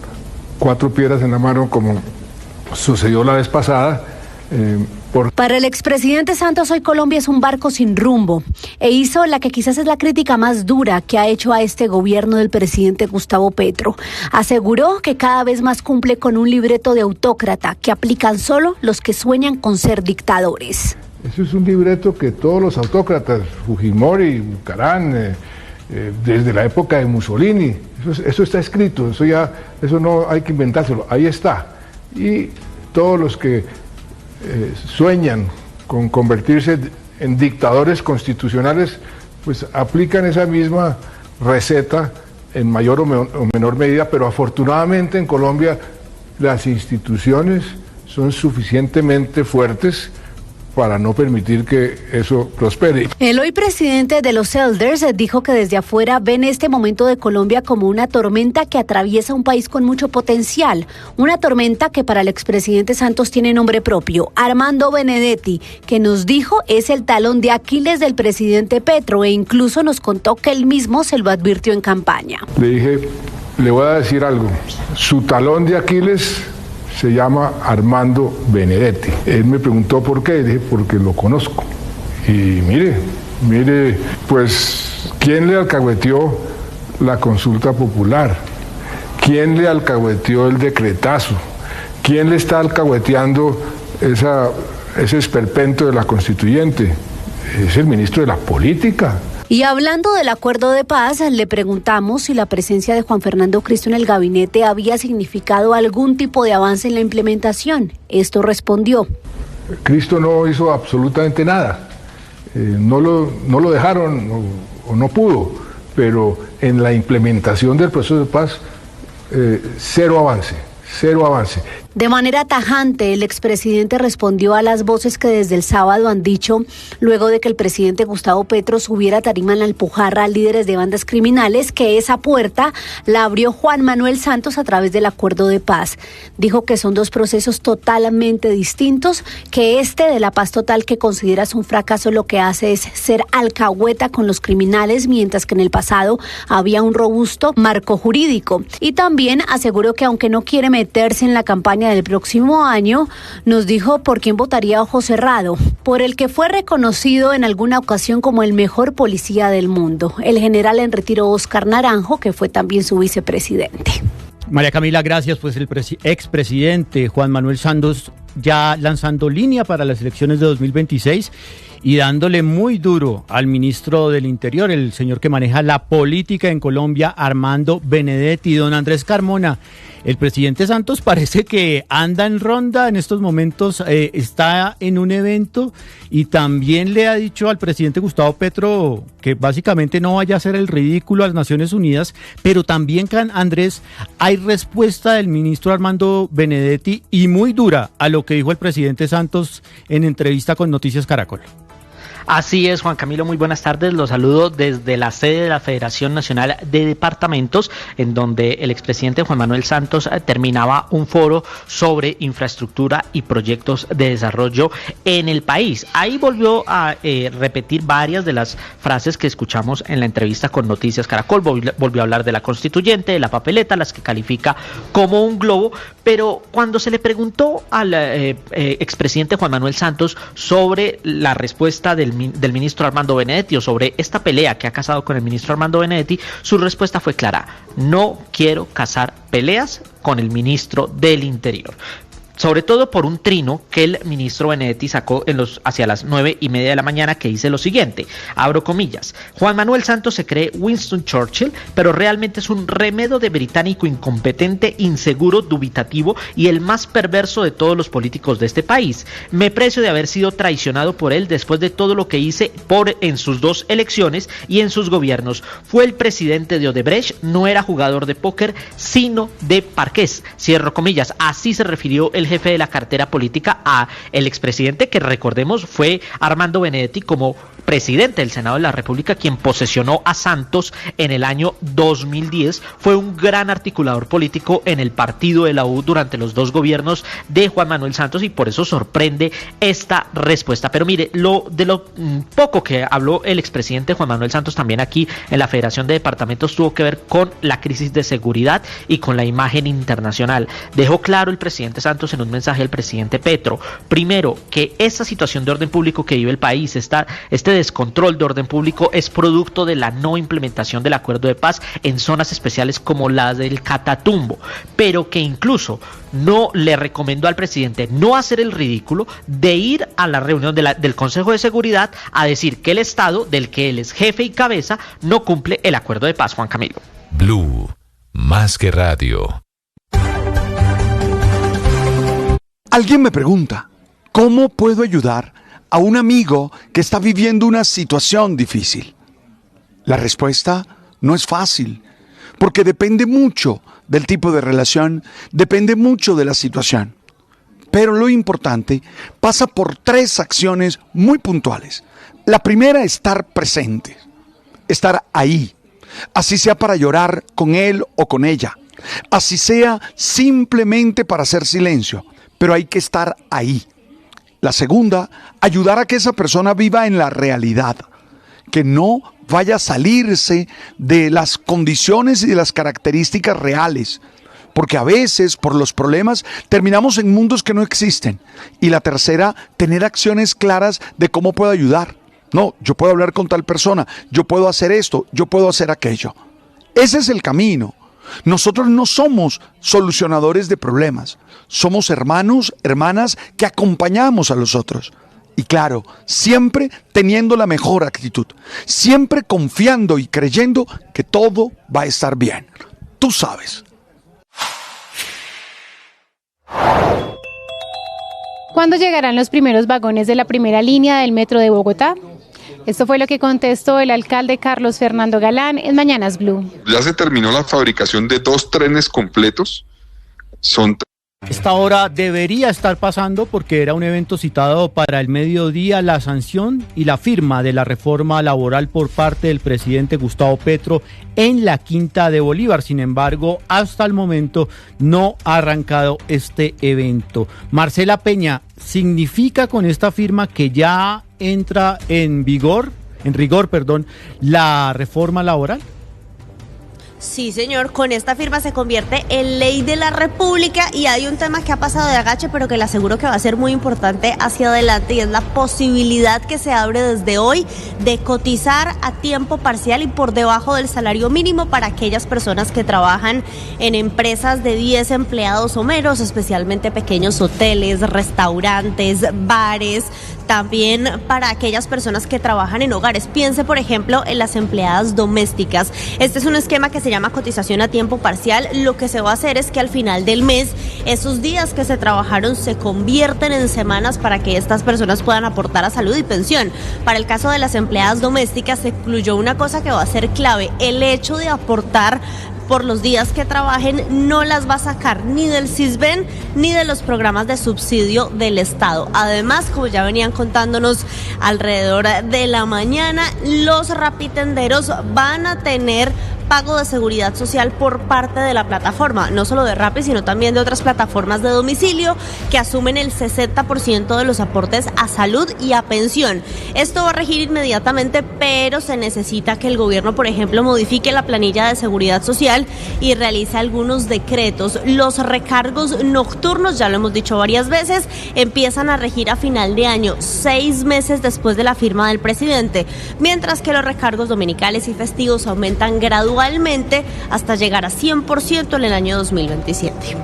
4 piedras en la mano como sucedió la vez pasada. Para el expresidente Santos, hoy Colombia es un barco sin rumbo e hizo la que quizás es la crítica más dura que ha hecho a este gobierno del presidente Gustavo Petro. Aseguró que cada vez más cumple con un libreto de autócrata que aplican solo los que sueñan con ser dictadores. Eso es un libreto que todos los autócratas, Fujimori, Bucaram, desde la época de Mussolini, eso está escrito, eso no hay que inventárselo, ahí está. Y todos los que sueñan con convertirse en dictadores constitucionales, pues aplican esa misma receta en mayor o menor medida, pero afortunadamente en Colombia las instituciones son suficientemente fuertes para no permitir que eso prospere. El hoy presidente de los Elders dijo que desde afuera ven este momento de Colombia como una tormenta que atraviesa un país con mucho potencial, una tormenta que para el expresidente Santos tiene nombre propio, Armando Benedetti, que nos dijo es el talón de Aquiles del presidente Petro, e incluso nos contó que él mismo se lo advirtió en campaña. Le dije, le voy a decir algo, su talón de Aquiles se llama Armando Benedetti. Él me preguntó por qué, y dije, porque lo conozco. Y mire, pues, ¿quién le alcahueteó la consulta popular? ¿Quién le alcahueteó el decretazo? ¿Quién le está alcahueteando ese esperpento de la constituyente? Es el ministro de la política. Y hablando del acuerdo de paz, le preguntamos si la presencia de Juan Fernando Cristo en el gabinete había significado algún tipo de avance en la implementación. Esto respondió. Cristo no hizo absolutamente nada. No lo dejaron o no pudo, pero en la implementación del proceso de paz, cero avance. De manera tajante, el expresidente respondió a las voces que desde el sábado han dicho, luego de que el presidente Gustavo Petro subiera a tarima en la Alpujarra a líderes de bandas criminales, que esa puerta la abrió Juan Manuel Santos a través del acuerdo de paz. Dijo que son dos procesos totalmente distintos, que este de la paz total que consideras un fracaso lo que hace es ser alcahueta con los criminales, mientras que en el pasado había un robusto marco jurídico. Y también aseguró que aunque no quiere meterse en la campaña del próximo año, nos dijo por quién votaría a ojo cerrado, por el que fue reconocido en alguna ocasión como el mejor policía del mundo, el general en retiro Óscar Naranjo, que fue también su vicepresidente. María Camila, gracias. Pues el expresidente Juan Manuel Santos ya lanzando línea para las elecciones de 2026 y dándole muy duro al ministro del Interior, el señor que maneja la política en Colombia, Armando Benedetti. Don Andrés Carmona, el presidente Santos parece que anda en ronda en estos momentos, está en un evento y también le ha dicho al presidente Gustavo Petro que básicamente no vaya a hacer el ridículo a las Naciones Unidas, pero también, Andrés, hay respuesta del ministro Armando Benedetti y muy dura a lo que dijo el presidente Santos en entrevista con Noticias Caracol. Así es, Juan Camilo, muy buenas tardes. Los saludo desde la sede de la Federación Nacional de Departamentos, en donde el expresidente Juan Manuel Santos terminaba un foro sobre infraestructura y proyectos de desarrollo en el país. Ahí volvió a repetir varias de las frases que escuchamos en la entrevista con Noticias Caracol. Volvió a hablar de la constituyente, de la papeleta, las que califica como un globo, pero cuando se le preguntó al expresidente Juan Manuel Santos sobre la respuesta del ministro Armando Benedetti o sobre esta pelea que ha casado con el ministro Armando Benedetti, su respuesta fue clara: no quiero casar peleas con el ministro del Interior. Sobre todo por un trino que el ministro Benedetti sacó hacia las 9:30 de la mañana, que dice lo siguiente, abro comillas: Juan Manuel Santos se cree Winston Churchill, pero realmente es un remedo de británico incompetente, inseguro, dubitativo y el más perverso de todos los políticos de este país. Me precio de haber sido traicionado por él después de todo lo que hice en sus 2 elecciones y en sus gobiernos. Fue el presidente de Odebrecht, no era jugador de póker, sino de parqués. Cierro comillas. Así se refirió el jefe de la cartera política a el expresidente, que recordemos fue Armando Benedetti como presidente del Senado de la República, quien posesionó a Santos en el año 2010. Fue un gran articulador político en el partido de la U durante los 2 gobiernos de Juan Manuel Santos, y por eso sorprende esta respuesta. Pero mire, lo poco que habló el expresidente Juan Manuel Santos también aquí en la Federación de Departamentos tuvo que ver con la crisis de seguridad y con la imagen internacional. Dejó claro el presidente Santos en un mensaje al presidente Petro, primero, que esta situación de orden público que vive el país, este descontrol de orden público, es producto de la no implementación del acuerdo de paz en zonas especiales como la del Catatumbo, pero que incluso no le recomendó al presidente no hacer el ridículo de ir a la reunión del Consejo de Seguridad a decir que el Estado, del que él es jefe y cabeza, no cumple el acuerdo de paz. Juan Camilo. Blue, más que radio. Alguien me pregunta, ¿cómo puedo ayudar a un amigo que está viviendo una situación difícil? La respuesta no es fácil, porque depende mucho del tipo de relación, depende mucho de la situación. Pero lo importante pasa por 3 acciones muy puntuales. La primera, estar presente, estar ahí, así sea para llorar con él o con ella, así sea simplemente para hacer silencio, pero hay que estar ahí. La segunda, ayudar a que esa persona viva en la realidad, que no vaya a salirse de las condiciones y de las características reales, porque a veces por los problemas terminamos en mundos que no existen. Y la tercera, tener acciones claras de cómo puedo ayudar. No, yo puedo hablar con tal persona, yo puedo hacer esto, yo puedo hacer aquello. Ese es el camino. Nosotros no somos solucionadores de problemas, somos hermanos, hermanas que acompañamos a los otros. Y claro, siempre teniendo la mejor actitud, siempre confiando y creyendo que todo va a estar bien. Tú sabes. ¿Cuándo llegarán los primeros vagones de la primera línea del metro de Bogotá? Esto fue lo que contestó el alcalde Carlos Fernando Galán en Mañanas Blue. Ya se terminó la fabricación de 2 trenes completos. Son Esta hora debería estar pasando porque era un evento citado para el mediodía, la sanción y la firma de la reforma laboral por parte del presidente Gustavo Petro en la Quinta de Bolívar. Sin embargo, hasta el momento no ha arrancado este evento. Marcela Peña, ¿significa con esta firma que ya entra en rigor, la reforma laboral? Sí, señor, con esta firma se convierte en ley de la República y hay un tema que ha pasado de agache, pero que le aseguro que va a ser muy importante hacia adelante y es la posibilidad que se abre desde hoy de cotizar a tiempo parcial y por debajo del salario mínimo para aquellas personas que trabajan en empresas de 10 empleados o menos, especialmente pequeños hoteles, restaurantes, bares, también para aquellas personas que trabajan en hogares. Piense, por ejemplo, en las empleadas domésticas. Este es un esquema que se llama cotización a tiempo parcial. Lo que se va a hacer es que al final del mes, esos días que se trabajaron se convierten en semanas para que estas personas puedan aportar a salud y pensión. Para el caso de las empleadas domésticas se incluyó una cosa que va a ser clave: el hecho de aportar por los días que trabajen no las va a sacar ni del Sisbén ni de los programas de subsidio del Estado. Además, como ya venían contándonos alrededor de la mañana, los rapitenderos van a tener pago de seguridad social por parte de la plataforma, no solo de Rappi, sino también de otras plataformas de domicilio que asumen el 60% de los aportes a salud y a pensión. Esto va a regir inmediatamente, pero se necesita que el gobierno, por ejemplo, modifique la planilla de seguridad social y realice algunos decretos. Los recargos nocturnos, ya lo hemos dicho varias veces, empiezan a regir a final de año, 6 meses después de la firma del presidente, mientras que los recargos dominicales y festivos aumentan gradualmente hasta llegar a 100% en el año 2027.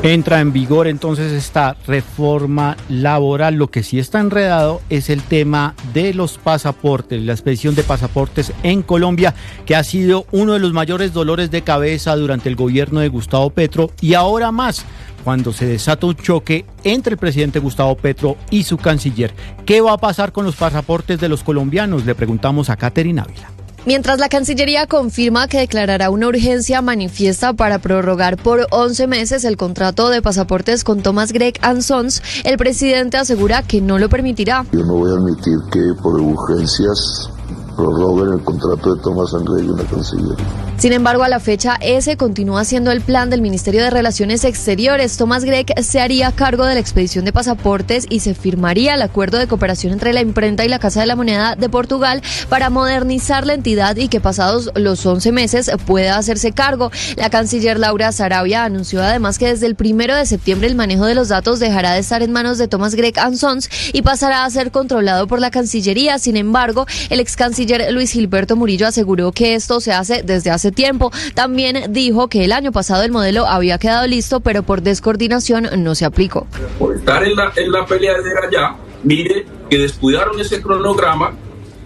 Entra en vigor entonces esta reforma laboral. Lo que sí está enredado es el tema de los pasaportes, la expedición de pasaportes en Colombia, que ha sido uno de los mayores dolores de cabeza durante el gobierno de Gustavo Petro, y ahora más cuando se desata un choque entre el presidente Gustavo Petro y su canciller. ¿Qué va a pasar con los pasaportes de los colombianos? Le preguntamos a Catherine Ávila. Mientras la Cancillería confirma que declarará una urgencia manifiesta para prorrogar por 11 meses el contrato de pasaportes con Thomas Gregg & Sons, el presidente asegura que no lo permitirá. Yo no voy a admitir que por urgencias prorroguen el contrato de Thomas Gregg en la Cancillería. Sin embargo, a la fecha, ese continúa siendo el plan del Ministerio de Relaciones Exteriores. Thomas Gregg se haría cargo de la expedición de pasaportes y se firmaría el acuerdo de cooperación entre la imprenta y la Casa de la Moneda de Portugal para modernizar la entidad y que pasados los 11 meses pueda hacerse cargo. La canciller Laura Sarabia anunció además que desde el 1 de septiembre el manejo de los datos dejará de estar en manos de Thomas Gregg & Sons y pasará a ser controlado por la Cancillería. Sin embargo, el ex canciller Luis Gilberto Murillo aseguró que esto se hace desde hace tiempo. También dijo que el año pasado el modelo había quedado listo, pero por descoordinación no se aplicó. Por estar en la peleadera ya, mire que descuidaron ese cronograma.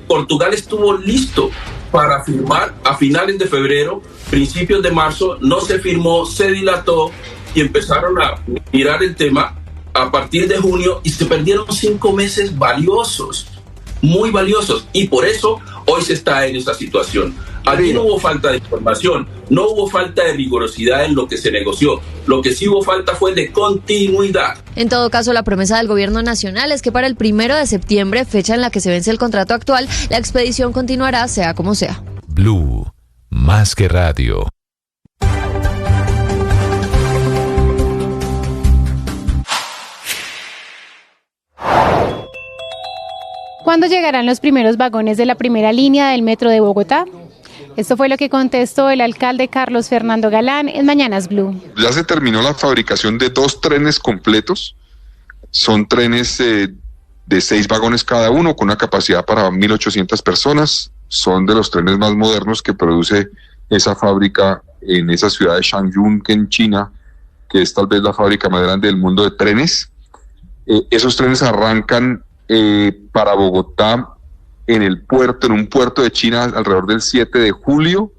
Portugal estuvo listo para firmar a finales de febrero, principios de marzo, no se firmó, se dilató y empezaron a mirar el tema a partir de junio y se perdieron 5 meses valiosos, muy valiosos, y por eso hoy se está en esa situación. Aquí no hubo falta de información, no hubo falta de rigurosidad en lo que se negoció. Lo que sí hubo falta fue de continuidad. En todo caso, la promesa del gobierno nacional es que para el 1 de septiembre, fecha en la que se vence el contrato actual, la expedición continuará sea como sea. Blue, más que radio. ¿Cuándo llegarán los primeros vagones de la primera línea del metro de Bogotá? Esto fue lo que contestó el alcalde Carlos Fernando Galán en Mañanas Blue. Ya se terminó la fabricación de 2 trenes completos. Son trenes de 6 vagones cada uno, con una capacidad para 1.800 personas. Son de los trenes más modernos que produce esa fábrica en esa ciudad de Shangyun, en China, que es tal vez la fábrica más grande del mundo de trenes. Esos trenes arrancan para Bogotá en un puerto de China alrededor del 7 de julio,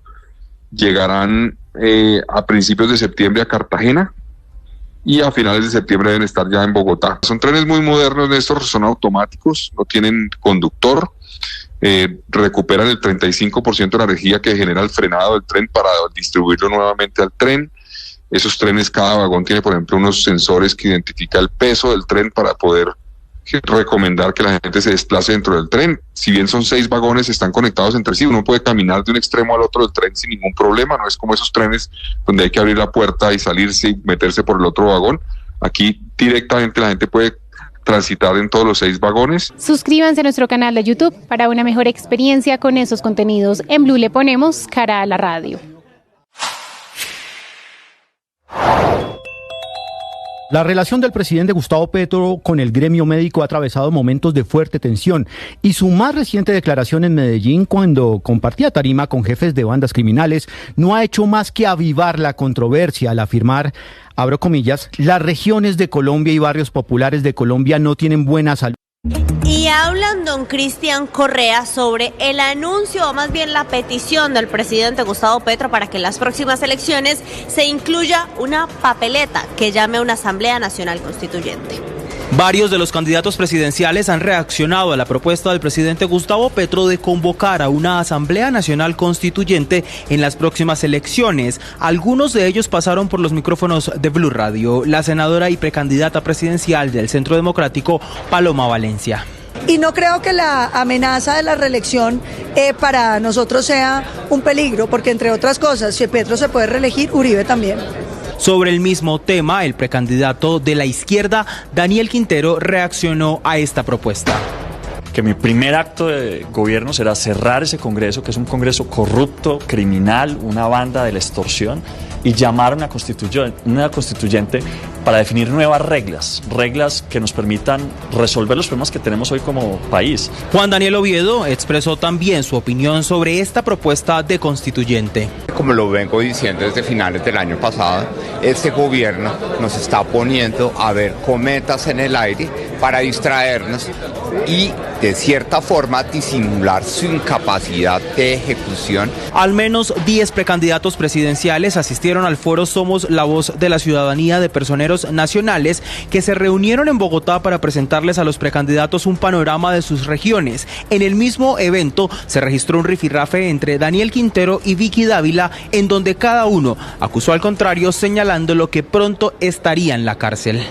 llegarán a principios de septiembre a Cartagena y a finales de septiembre deben estar ya en Bogotá. Son trenes muy modernos, Néstor, son automáticos, no tienen conductor, recuperan el 35% de la energía que genera el frenado del tren para distribuirlo nuevamente al tren. Esos trenes, cada vagón tiene, por ejemplo, unos sensores que identifica el peso del tren para poder recomendar que la gente se desplace dentro del tren. Si bien son 6 vagones, están conectados entre sí, uno puede caminar de un extremo al otro del tren sin ningún problema, no es como esos trenes donde hay que abrir la puerta y salirse y meterse por el otro vagón. Aquí directamente la gente puede transitar en todos los 6 vagones. Suscríbanse a nuestro canal de YouTube para una mejor experiencia con esos contenidos. En Blue le ponemos cara a la radio. La relación del presidente Gustavo Petro con el gremio médico ha atravesado momentos de fuerte tensión y su más reciente declaración en Medellín, cuando compartía tarima con jefes de bandas criminales, no ha hecho más que avivar la controversia al afirmar, abro comillas, las regiones de Colombia y barrios populares de Colombia no tienen buena salud. Y hablan don Cristian Correa sobre el anuncio, o más bien la petición del presidente Gustavo Petro para que en las próximas elecciones se incluya una papeleta que llame a una Asamblea Nacional Constituyente. Varios de los candidatos presidenciales han reaccionado a la propuesta del presidente Gustavo Petro de convocar a una Asamblea Nacional Constituyente en las próximas elecciones. Algunos de ellos pasaron por los micrófonos de Blue Radio. La senadora y precandidata presidencial del Centro Democrático, Paloma Valencia. Y no creo que la amenaza de la reelección para nosotros sea un peligro, porque entre otras cosas, si Petro se puede reelegir, Uribe también. Sobre el mismo tema, el precandidato de la izquierda, Daniel Quintero, reaccionó a esta propuesta. Que mi primer acto de gobierno será cerrar ese Congreso, que es un Congreso corrupto, criminal, una banda de la extorsión, y llamar a una constituyente para definir nuevas reglas que nos permitan resolver los problemas que tenemos hoy como país. Juan Daniel Oviedo expresó también su opinión sobre esta propuesta de constituyente. Como lo vengo diciendo desde finales del año pasado, este gobierno nos está poniendo a ver cometas en el aire para distraernos y de cierta forma disimular su incapacidad de ejecución. Al menos 10 precandidatos presidenciales asistieron al foro Somos la Voz de la Ciudadanía de Personeros Nacionales, que se reunieron en Bogotá para presentarles a los precandidatos un panorama de sus regiones. En el mismo evento se registró un rifirrafe entre Daniel Quintero y Vicky Dávila, en donde cada uno acusó al contrario, señalándolo que pronto estaría en la cárcel.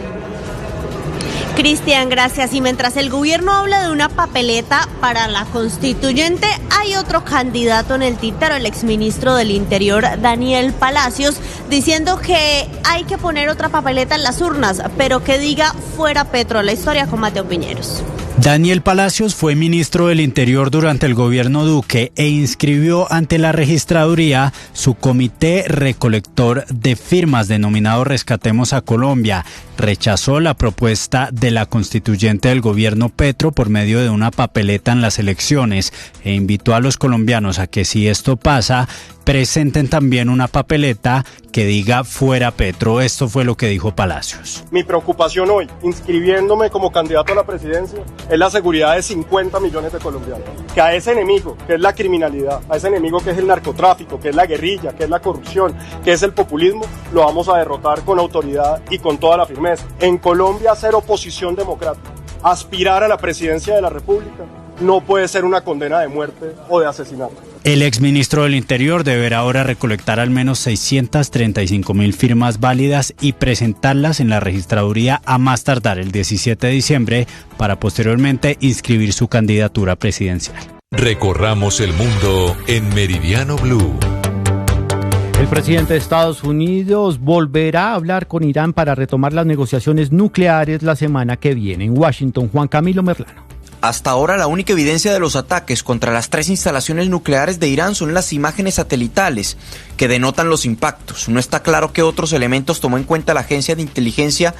Cristian, gracias. Y mientras el gobierno habla de una papeleta para la constituyente, hay otro candidato en el tintero, el exministro del Interior, Daniel Palacios, diciendo que hay que poner otra papeleta en las urnas, pero que diga fuera Petro. La historia con Mateo Piñeros. Daniel Palacios fue ministro del Interior durante el gobierno Duque e inscribió ante la registraduría su comité recolector de firmas denominado Rescatemos a Colombia. Rechazó la propuesta de la constituyente del gobierno Petro por medio de una papeleta en las elecciones e invitó a los colombianos a que, si esto pasa, presenten también una papeleta que diga fuera Petro. Esto fue lo que dijo Palacios. Mi preocupación hoy, inscribiéndome como candidato a la presidencia, es la seguridad de 50 millones de colombianos. Que a ese enemigo, que es la criminalidad, a ese enemigo que es el narcotráfico, que es la guerrilla, que es la corrupción, que es el populismo, lo vamos a derrotar con autoridad y con toda la firmeza. En Colombia, ser oposición democrática, aspirar a la presidencia de la República, no puede ser una condena de muerte o de asesinato. El exministro del Interior deberá ahora recolectar al menos 635.000 firmas válidas y presentarlas en la registraduría a más tardar el 17 de diciembre para posteriormente inscribir su candidatura presidencial. Recorramos el mundo en Meridiano Blue. El presidente de Estados Unidos volverá a hablar con Irán para retomar las negociaciones nucleares la semana que viene. En Washington, Juan Camilo Merlano. Hasta ahora la única evidencia de los ataques contra las 3 instalaciones nucleares de Irán son las imágenes satelitales que denotan los impactos. No está claro qué otros elementos tomó en cuenta la Agencia de Inteligencia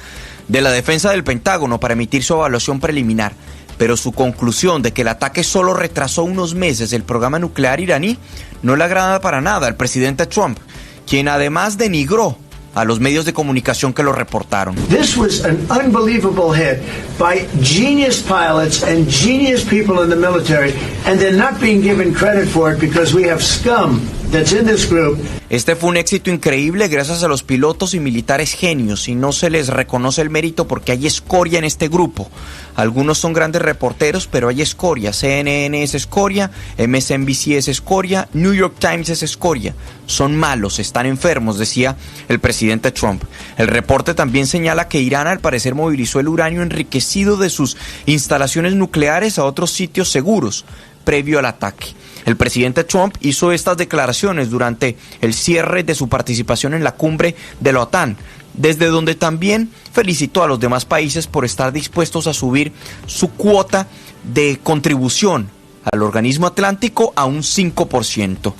de la Defensa del Pentágono para emitir su evaluación preliminar, pero su conclusión de que el ataque solo retrasó unos meses el programa nuclear iraní no le agrada para nada al presidente Trump, quien además denigró a los medios de comunicación que lo reportaron. This was an unbelievable hit by genius pilots and genius people in the military, and they're not being given credit for it because we have scum that's in this group. Este fue un éxito increíble gracias a los pilotos y militares genios, y no se les reconoce el mérito porque hay escoria en este grupo. Algunos son grandes reporteros, pero hay escoria. CNN es escoria, MSNBC es escoria, New York Times es escoria. Son malos, están enfermos, decía el presidente Trump. El reporte también señala que Irán al parecer movilizó el uranio enriquecido de sus instalaciones nucleares a otros sitios seguros previo al ataque. El presidente Trump hizo estas declaraciones durante el cierre de su participación en la cumbre de la OTAN, desde donde también felicitó a los demás países por estar dispuestos a subir su cuota de contribución al organismo atlántico a un 5%.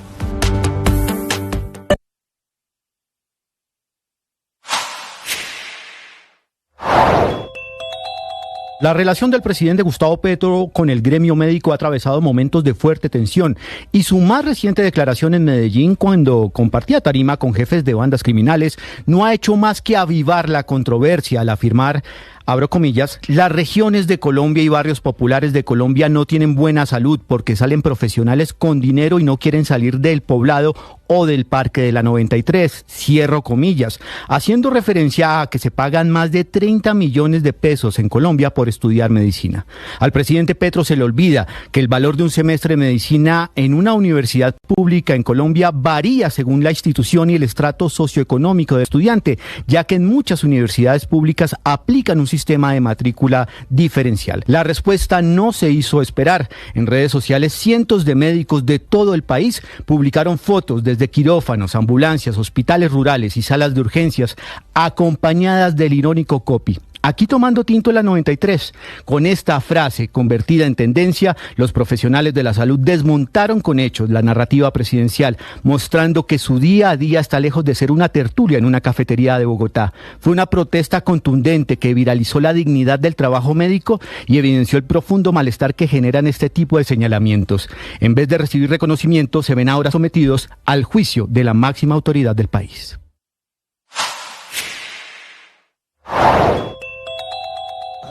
La relación del presidente Gustavo Petro con el gremio médico ha atravesado momentos de fuerte tensión, y su más reciente declaración en Medellín, cuando compartía tarima con jefes de bandas criminales, no ha hecho más que avivar la controversia al afirmar, abro comillas, las regiones de Colombia y barrios populares de Colombia no tienen buena salud porque salen profesionales con dinero y no quieren salir del poblado o del Parque de la 93, cierro comillas, haciendo referencia a que se pagan más de 30 millones de pesos en Colombia por estudiar medicina. Al presidente Petro se le olvida que el valor de un semestre de medicina en una universidad pública en Colombia varía según la institución y el estrato socioeconómico del estudiante, ya que en muchas universidades públicas aplican un sistema de matrícula diferencial. La respuesta no se hizo esperar. En redes sociales, cientos de médicos de todo el país publicaron fotos desde quirófanos, ambulancias, hospitales rurales y salas de urgencias, acompañadas del irónico copy: aquí tomando tinto en la 93. Con esta frase convertida en tendencia, los profesionales de la salud desmontaron con hechos la narrativa presidencial, mostrando que su día a día está lejos de ser una tertulia en una cafetería de Bogotá. Fue una protesta contundente que viralizó la dignidad del trabajo médico y evidenció el profundo malestar que generan este tipo de señalamientos. En vez de recibir reconocimiento, se ven ahora sometidos al juicio de la máxima autoridad del país.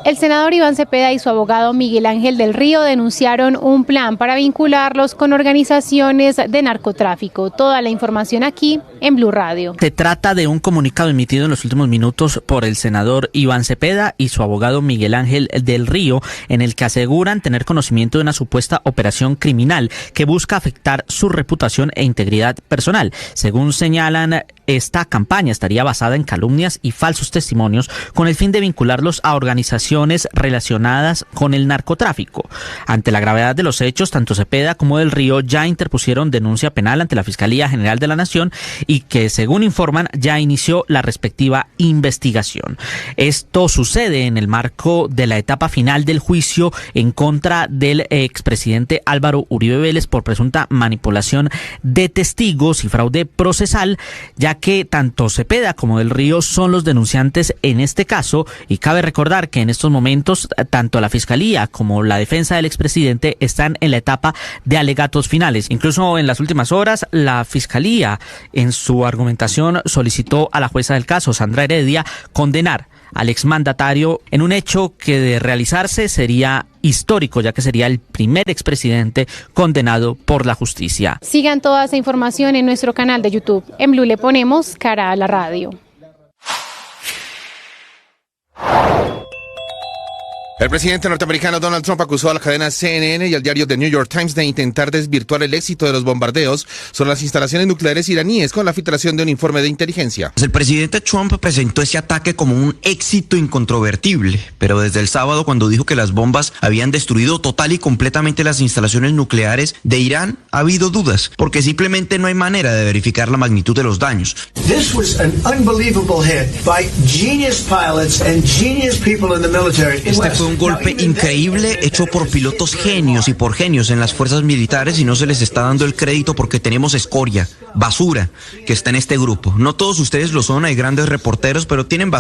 El senador Iván Cepeda y su abogado Miguel Ángel del Río denunciaron un plan para vincularlos con organizaciones de narcotráfico. Toda la información aquí en Blue Radio. Se trata de un comunicado emitido en los últimos minutos por el senador Iván Cepeda y su abogado Miguel Ángel del Río, en el que aseguran tener conocimiento de una supuesta operación criminal que busca afectar su reputación e integridad personal. Según señalan, esta campaña estaría basada en calumnias y falsos testimonios con el fin de vincularlos a organizaciones relacionadas con el narcotráfico. Ante la gravedad de los hechos, tanto Cepeda como del Río ya interpusieron denuncia penal ante la Fiscalía General de la Nación y que, según informan, ya inició la respectiva investigación. Esto sucede en el marco de la etapa final del juicio en contra del expresidente Álvaro Uribe Vélez por presunta manipulación de testigos y fraude procesal, ya que tanto Cepeda como del Río son los denunciantes en este caso, y cabe recordar que en estos momentos tanto la Fiscalía como la defensa del expresidente están en la etapa de alegatos finales. Incluso en las últimas horas, la Fiscalía en su argumentación solicitó a la jueza del caso, Sandra Heredia, condenar al exmandatario en un hecho que, de realizarse, sería histórico, ya que sería el primer expresidente condenado por la justicia. Sigan toda esa información en nuestro canal de YouTube. En Blue le ponemos cara a la radio. El presidente norteamericano Donald Trump acusó a la cadena CNN y al diario The New York Times de intentar desvirtuar el éxito de los bombardeos sobre las instalaciones nucleares iraníes con la filtración de un informe de inteligencia. El presidente Trump presentó ese ataque como un éxito incontrovertible, pero desde el sábado, cuando dijo que las bombas habían destruido total y completamente las instalaciones nucleares de Irán, ha habido dudas, porque simplemente no hay manera de verificar la magnitud de los daños. This was an unbelievable hit by genius pilots and genius people in the military. Este fue un golpe increíble hecho por pilotos genios y por genios en las fuerzas militares, y no se les está dando el crédito porque tenemos escoria, basura, que está en este grupo. No todos ustedes lo son, hay grandes reporteros, pero tienen basura.